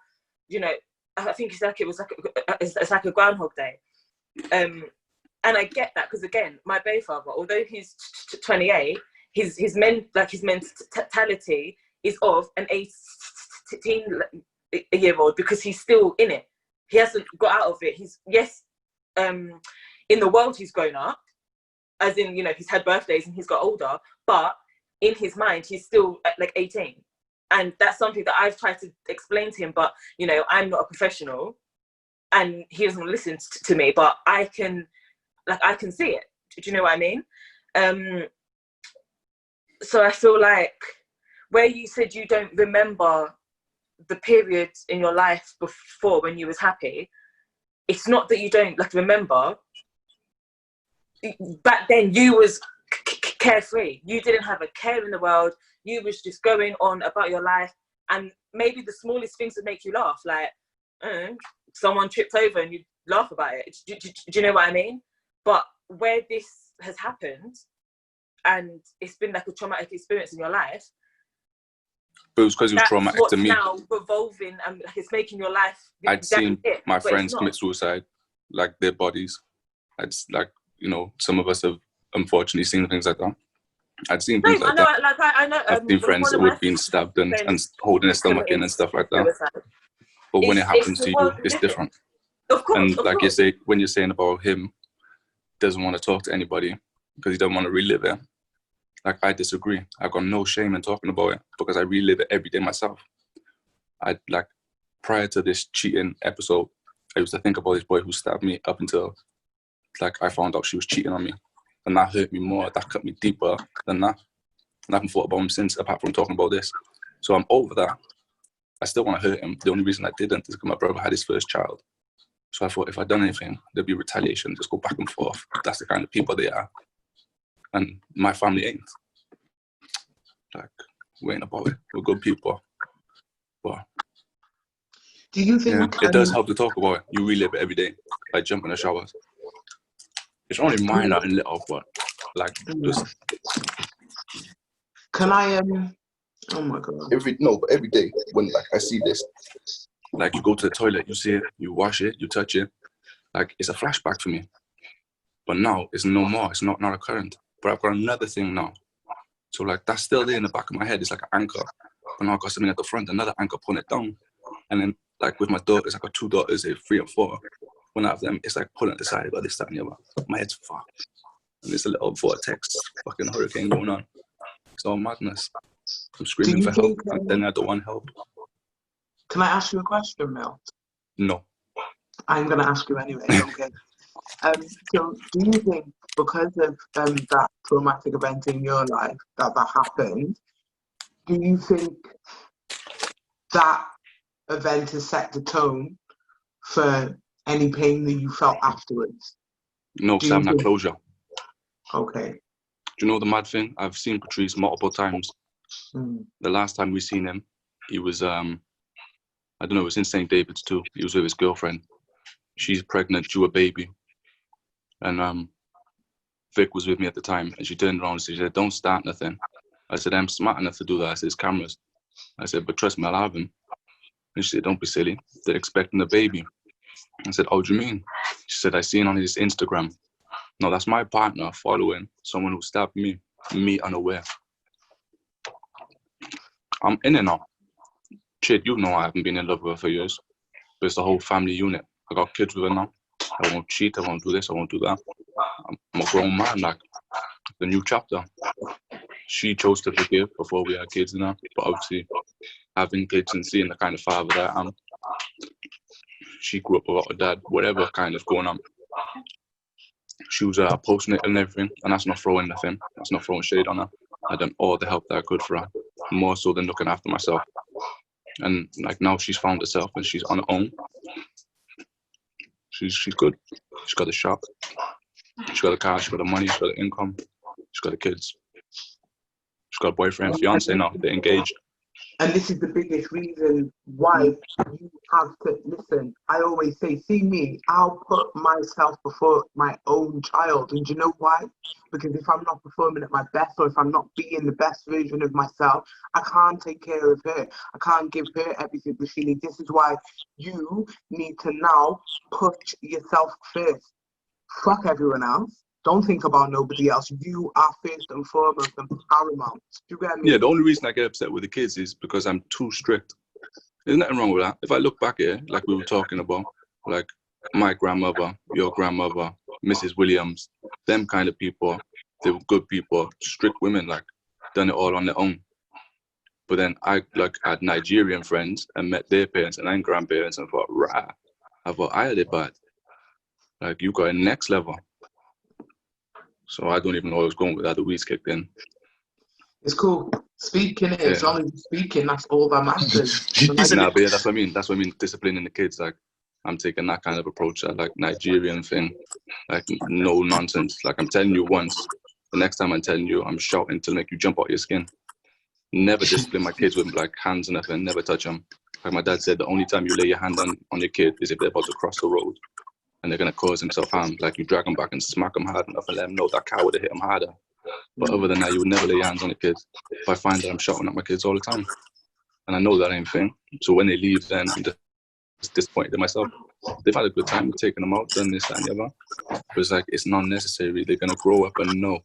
you know, I think it's like a Groundhog Day. And I get that because, again, my bay father, although he's 28, his mentality is of an 18-year-old because he's still in it. He hasn't got out of it. In the world he's grown up, as in, you know, he's had birthdays and he's got older, but in his mind he's still like 18. And that's something that I've tried to explain to him, but, you know, I'm not a professional and he doesn't listen to me, but I can see it. Do you know what I mean? So I feel like where you said you don't remember the periods in your life before when you was happy, it's not that you don't like remember. Back then you was carefree. You didn't have a care in the world. You was just going on about your life, and maybe the smallest things would make you laugh, like someone tripped over and you laugh about it. Do you know what I mean? But where this has happened and it's been like a traumatic experience in your life, but it was because it was traumatic to me. Now revolving and it's making your life. I'd seen my friends commit suicide, like their bodies. You know, some of us have unfortunately seen things like that. I'd seen things like that. I know. I've seen friends that were being stabbed and holding their stomach in and stuff like that. Suicide. But when it happens to you, it's different. Of course. And like you say, when you're saying about him doesn't want to talk to anybody because he doesn't want to relive it, like, I disagree. I've got no shame in talking about it because I relive it every day myself. Prior to this cheating episode, I used to think about this boy who stabbed me up until like I found out she was cheating on me. And that hurt me more, that cut me deeper than that. And I haven't thought about him since, apart from talking about this. So I'm over that. I still want to hurt him. The only reason I didn't is because my brother had his first child. So I thought if I'd done anything, there'd be retaliation, just go back and forth. That's the kind of people they are. And my family ain't. Like, we ain't about it. We're good people. But do you think it does help to talk about it. You relive it every day by jumping in the showers. It's only minor and little, but like just. Can I oh my god. Every day when like I see this, like you go to the toilet, you see it, you wash it, you touch it, like it's a flashback for me. But now it's no more. It's not occurrent. But I've got another thing now. So like that's still there in the back of my head. It's like an anchor. But now I've got something at the front, another anchor pulling it down. And then like with my daughters, I've got 2 daughters, they're 3 and 4. One of them, it's like pulling it aside, but this, that, and the other. My head's fucked. And there's a little vortex, fucking hurricane going on. It's all madness. I'm screaming for help, and then I don't want help. Can I ask you a question, Mel? No. I'm going to ask you anyway, okay? So do you think because of that traumatic event in your life that happened, do you think that event has set the tone for any pain that you felt afterwards? No, because I haven't had closure. Okay. Do you know the mad thing? I've seen Patrice multiple times. The last time we seen him, he was, I don't know, it was in St. David's too. He was with his girlfriend. She's pregnant, due a baby. And Vic was with me at the time, and she turned around and she said, don't start nothing. I said, I'm smart enough to do that. I said, it's cameras. I said, but trust me, I'll have him. And she said, don't be silly. They're expecting a baby. I said, oh, do you mean? She said, I seen on his Instagram. No, that's my partner following someone who stabbed me unaware. I'm in it now. Shit, you know I haven't been in love with her for years. But it's the whole family unit. I got kids with her now. I won't cheat, I won't do this, I won't do that. I'm a grown man, like, the new chapter. She chose to forgive before we had kids now. But obviously, having kids and seeing the kind of father that I am, she grew up without a dad, whatever kind of going on. She was posting it and everything, and that's not throwing nothing. That's not throwing shade on her. I done all the help that I could for her, more so than looking after myself. And like now she's found herself and she's on her own. She's good. She's got a shop. She's got a car. She's got the money. She's got the income. She's got the kids. She's got a boyfriend, fiance now. They're engaged. And this is the biggest reason why you have to listen. I always say, see me, I'll put myself before my own child. And do you know why? Because if I'm not performing at my best, or if I'm not being the best version of myself, I can't take care of her. I can't give her everything that she needs. This is why you need to now put yourself first. Fuck everyone else. Don't think about nobody else. You are first and foremost and paramount. Do you get me? Yeah, the only reason I get upset with the kids is because I'm too strict. There's nothing wrong with that. If I look back here, like we were talking about, like my grandmother, your grandmother, Mrs. Williams, them kind of people, they were good people, strict women, like done it all on their own. But then I had Nigerian friends and met their parents and then grandparents and thought, rah, I had it bad. Like you got a next level. So I don't even know where I was going with that. The weeds kicked in. It's cool. Speaking it, as long as you're speaking, that's all that matters. Nah, but yeah, that's what I mean. That's what I mean, disciplining the kids. Like, I'm taking that kind of approach, that like Nigerian thing. Like, no nonsense. Like, I'm telling you once, the next time I'm telling you, I'm shouting to make you jump out your skin. Never discipline my kids with like hands and nothing, never touch them. Like my dad said, the only time you lay your hand on your kid is if they're about to cross the road and they're going to cause themselves harm. Like, you drag them back and smack them hard enough and let them know that cow would have hit them harder. But other than that, you would never lay your hands on your kids. If I find that I'm shouting at my kids all the time, and I know that ain't a thing. So when they leave, then I'm just disappointed in myself. They've had a good time, we've taken them out, done this, that, and the other. But it's like, it's not necessary. They're going to grow up and know.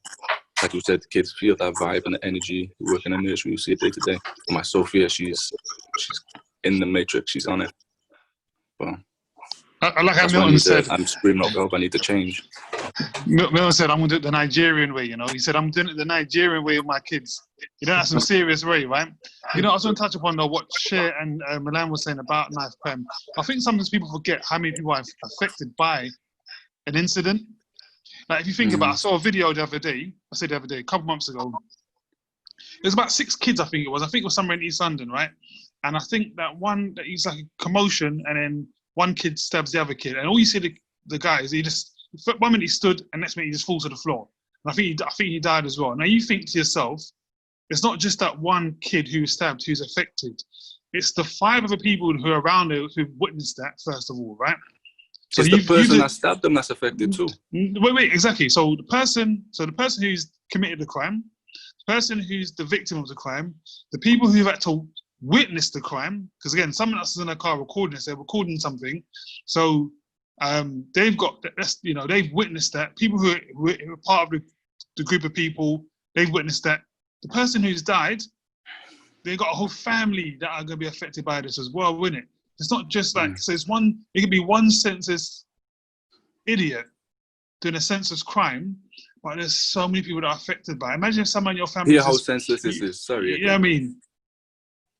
Like you said, the kids feel that vibe and the energy. You work in the nursery, you see it day to day. My Sophia, she's in the matrix, she's on it. But I like how Milton said, I'm screaming out for help, I need to change. Milton said, I'm going to do it the Nigerian way, you know. He said, I'm doing it the Nigerian way with my kids. You know, that's some serious way, right? You know, I was going to touch upon though, what Cher and Milan was saying about knife crime. I think sometimes people forget how many people are affected by an incident. Like, if you think about it, I saw a video the other day, a couple months ago. It was about 6 kids, I think it was. I think it was somewhere in East London, right? And I think that he's like a commotion, and then one kid stabs the other kid. And all you see the guy is, he just, 1 minute he stood, and next minute he just falls to the floor. And I think he died as well. Now you think to yourself, it's not just that one kid who's stabbed who's affected. It's the 5 other people who are around there who've witnessed that, first of all, right? So it's the person that stabbed them that's affected too. Wait, exactly. So the person who's committed the crime, the person who's the victim of the crime, the people who've had to witness the crime, because again, someone else is in a car recording this, they're recording something. So they've got, they've witnessed that. People who are part of the group of people, they've witnessed that. The person who's died, they've got a whole family that are going to be affected by this as well, isn't it? It's not just like, so it could be one senseless idiot doing a senseless crime, but there's so many people that are affected by it. Imagine if someone in your family... How senseless this is, sorry. Yeah, I mean...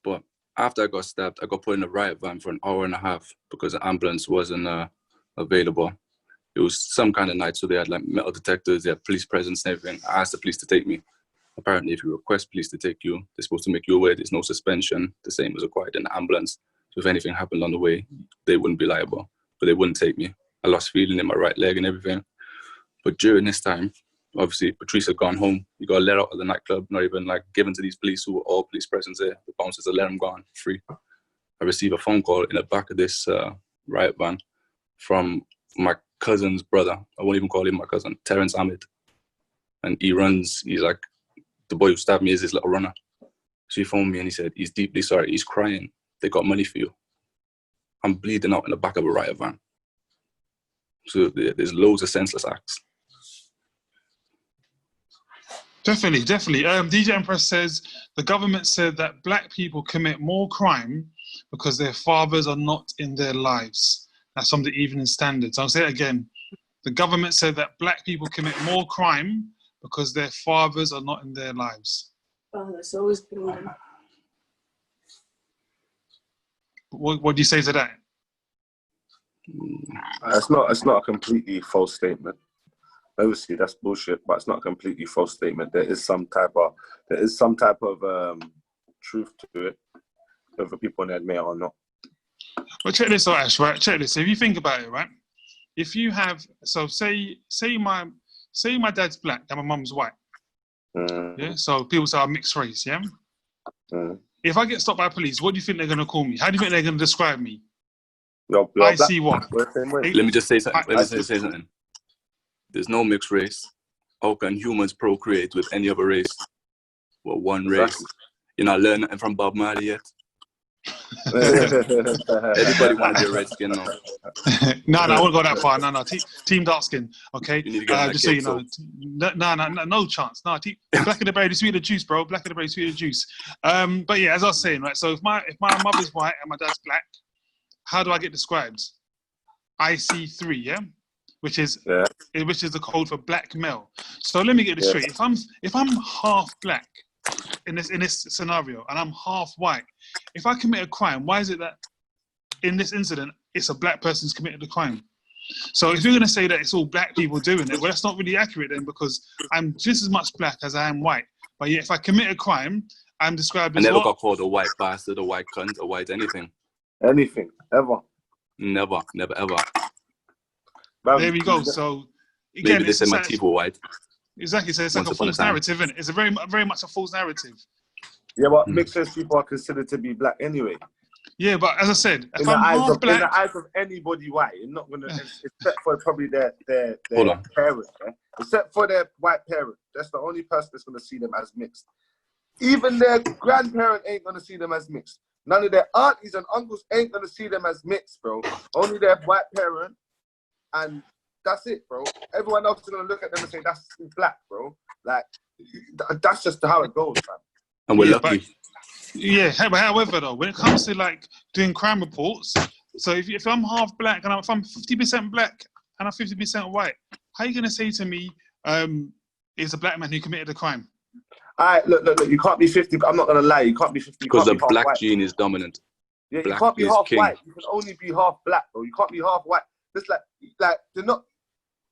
But after I got stabbed, I got put in a riot van for an hour and a half because the ambulance wasn't available. It was some kind of night, so they had like metal detectors, they had police presence and everything. I asked the police to take me. Apparently, if you request police to take you, they're supposed to make you aware there's no suspension, the same as required in the ambulance. So if anything happened on the way, they wouldn't be liable, but they wouldn't take me. I lost feeling in my right leg and everything. But during this time, obviously, Patrice had gone home. He got let out of the nightclub, not even like given to these police who were all police presence there. The bouncers had let him go on free. I received a phone call in the back of this riot van from my cousin's brother. I won't even call him my cousin, Terrence Ahmed. And he's like, the boy who stabbed me is his little runner. So he phoned me and he said, he's deeply sorry, he's crying. They got money for you. I'm bleeding out in the back of a riot van. So there's loads of senseless acts. Definitely. DJ Empress says, the government said that black people commit more crime because their fathers are not in their lives. That's from the Evening Standard. So I'll say it again. The government said that black people commit more crime because their fathers are not in their lives. Oh, that's always been... What do you say to that? It's not a completely false statement. Obviously, that's bullshit, but it's not a completely false statement. There is some type of truth to it, whether people admit it or not. Well, check this out, Ash. Right? Check this. If you think about it, right? If you have, so say my dad's black and my mum's white. Yeah. So people say I'm mixed race. Yeah. if I get stopped by police, what do you think they're gonna call me? How do you think they're gonna describe me? You're I black. see what? We're the same way. Let me just say something. I- Let me say something. There's no mixed race. How can humans procreate with any other race? Well, one race. Exactly. You're not learning nothing from Bob Marley yet. Everybody want to be a redskin now. No, I won't go that far. No, team dark skin. Okay, You need to get on that just so you cake, know, no chance. No, black of the berry, the sweet of the juice, bro. Black of the berry, sweet of the juice. But yeah, as I was saying, right. So if my mother's white and my dad's black, how do I get described? IC3, yeah, which is the code for black male. So let me get this straight. If I'm half black in this scenario and I'm half white, if I commit a crime, why is it that in this incident it's a black person's committed the crime? So if you're going to say that it's all black people doing it, well, that's not really accurate then, because I'm just as much black as I am white. But yeah, if I commit a crime, I'm described I as never what? got called a white bastard, a white cunt, a white anything. Anything, ever. Never, ever. Man, There we go. So Maybe again, they it's said my like, teeth were white. exactly. So it's like Once a upon a false time. narrative, isn't it? It's a very much a false narrative. Yeah, but mixed race people are considered to be black anyway. Yeah, but as I said, if In the, I'm eyes half of, in black, the eyes of anybody white, you're not gonna, except for probably their Hold on. parents, except for their white parent. That's the only person that's gonna see them as mixed. Even their grandparent ain't gonna see them as mixed. None of their aunties and uncles ain't gonna see them as mixed, bro. Only their white parent, and that's it, bro. Everyone else is gonna look at them and say that's black, bro. Like that's just how it goes, man. And we're Yeah, lucky. yeah. However, though, when it comes to like doing crime reports, so if I'm half black and if I'm 50% black and I'm 50% white, how are you gonna say to me, it's a black man who committed a crime? All right, look. You can't be 50. I'm not gonna lie. You can't be 50. You Because can't the be half black white. gene is dominant. Yeah, you black can't be is half king. white. You can only be half black, bro. You can't be half white. It's like they're not.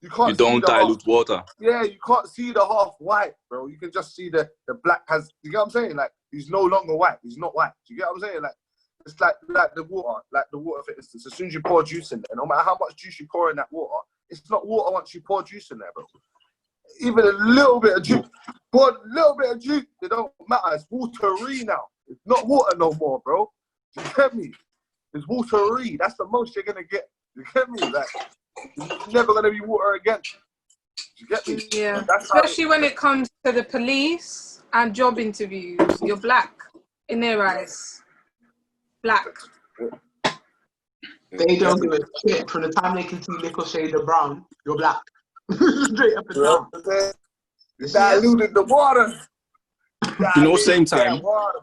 You can't. You don't see the dilute half, water. Yeah, you can't see the half white, bro. You can just see the black has. You get what I'm saying? Like he's no longer white. He's not white. Do you get what I'm saying? Like it's like the water, for instance. As soon as you pour juice in there, no matter how much juice you pour in that water, it's not water once you pour juice in there, bro. Even a little bit of juice, pour a little bit of juice, it don't matter. It's watery now. It's not water no more, bro. Do you get me? It's watery. That's the most you're gonna get. You get me? Like it's never gonna be water again. You get me? Yeah, That's especially when it comes to the police and job interviews. You're black in their eyes. Black. They don't give a shit. From the time they can see little shade of brown, you're black. Straight up and down. You diluted the water. You know, same time, Water,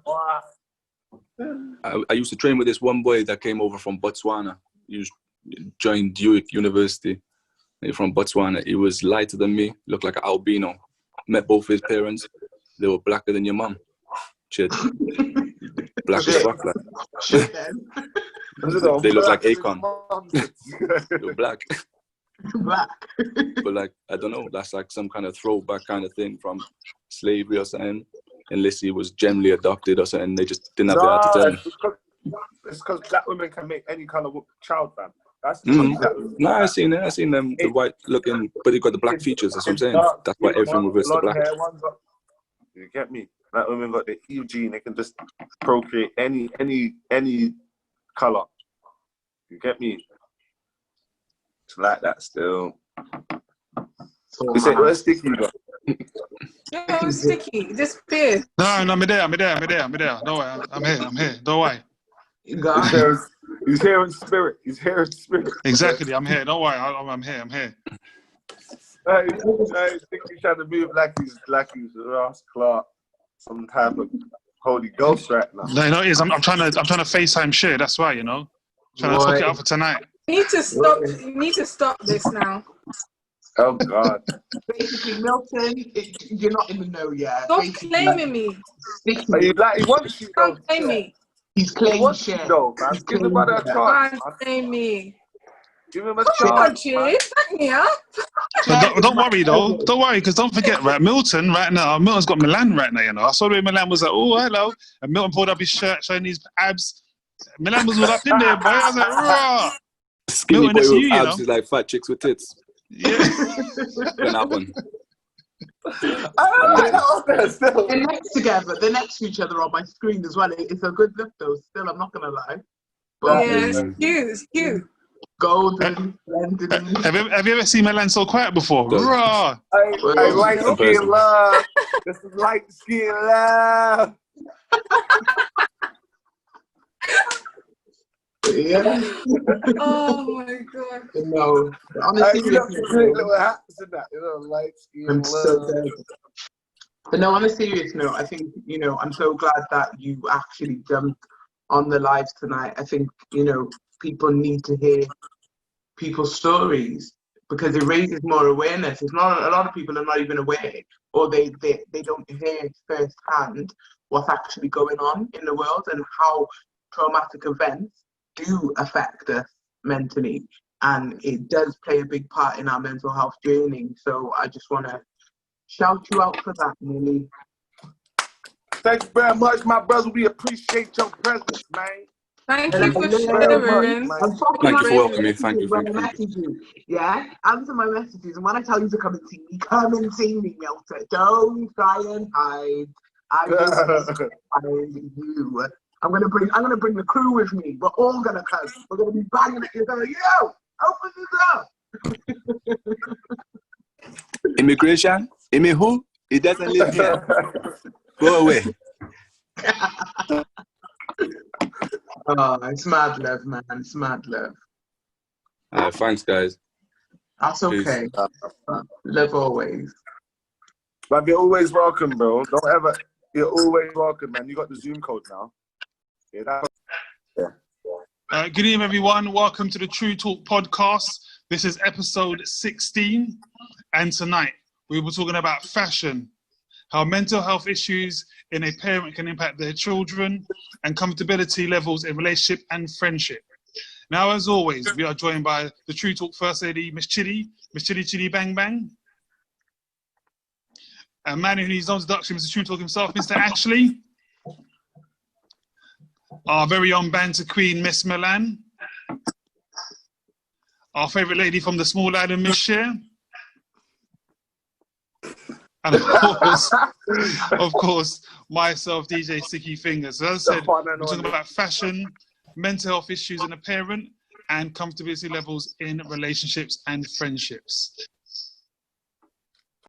I used to train with this one boy that came over from Botswana. He joined Duke University. He's from Botswana. He was lighter than me, looked like an albino. Met both his parents. They were blacker than your mum. Shit. Black as fuck. Like. Shit, then. They look like Akon. They were black. Black. But like, I don't know, that's like some kind of throwback kind of thing from slavery or something. Unless he was generally adopted or something, they just didn't have the heart to tell him. It's because black women can make any kind of child, man. That's No, I seen them, the white looking, but they got the black features. That's what I'm saying. That's why everything reverts to black. You get me? Black women got the EU gene. They can just procreate any color. You get me? It's like that still. So, You say, where's Sticky go? No, it's sticky. It disappeared. No, I'm there. Don't worry, I'm here. Don't worry. He's here in spirit. Exactly, I'm here. Don't worry, I'm here. Hey, Sticky trying to move like he's Ross Clark, some type of Holy Ghost right now. No, it is. I'm trying to FaceTime share. That's why, you know. Trying to fuck it up for tonight. You need to stop this now. Oh God. Basically, Milton, you're not in the know yet. Stop claiming me. He wants you though. Don't claim me. He's He claiming wants you shit. though, man. He's Give him claiming a shit. chance. Don't claim me. Give him a Come on, chance. Chief. Back me up. So don't worry though. Don't worry, because don't forget, right? Milton's got Milan right now, you know. I saw the way Milan was like, oh, hello. And Milton pulled up his shirt, showing his abs. Milan was all up in there, boy. I was like, raw. Skinny Milton, boy that's with you, you abs know. is like fat chicks with tits. Yeah. Can happen. I don't like that on there still. They're next together. They're next to each other on my screen as well. It's a good look though. Still, I'm not gonna lie. But Yeah, it's cute. It's cute. golden, blended. Have you ever seen Milan so quiet before? Does. Raw. I light One skin person. love. This is light skin love. Yeah. Oh my god. No. Honestly, You got some great little hats and that, light skin I'm so love. dead. But no, on a serious note, I think, I'm so glad that you actually jumped on the lives tonight. I think, people need to hear people's stories because it raises more awareness. It's not, a lot of people are not even aware, or they don't hear firsthand what's actually going on in the world and how traumatic events do affect us mentally. And it does play a big part in our mental health journey. So I just want to shout you out for that, Millie. Thank you very much, my brother. We appreciate your presence, man. Thank you for Very sharing. much, I'm man. fucking Thank you for answering welcoming me. messages Thank you. when I Thank you. message you. Yeah, answer my messages, and when I tell you to come and see me, come and see me, Milton. Don't try and hide. I will find you. I'm gonna bring the crew with me. We're all gonna come. We're gonna be banging at you, going, yo, open this up. Immigration? Imi who? He doesn't live here. Go away. Oh, it's mad love, man. It's mad love. Thanks, guys. That's okay. Love always. But you're always welcome, bro. Don't ever. You're always welcome, man. You got the Zoom code now. Yeah. Good evening, everyone. Welcome to the TruuuTalk podcast. This is episode 16. And tonight, we were talking about fashion, how mental health issues in a parent can impact their children, and comfortability levels in relationship and friendship. Now, as always, we are joined by the TruuuTalk First Lady, Miss Chitty Bang Bang. A man who needs no introduction, Mr. TruuuTalk himself, Mr. Ashley. Our very own banter queen, Miss Milan. Our favourite lady from the small island, Miss Cher. And of course, myself, DJ Sticky Fingers. So as I said, we're talking about fashion, mental health issues in a parent, and comfortability levels in relationships and friendships.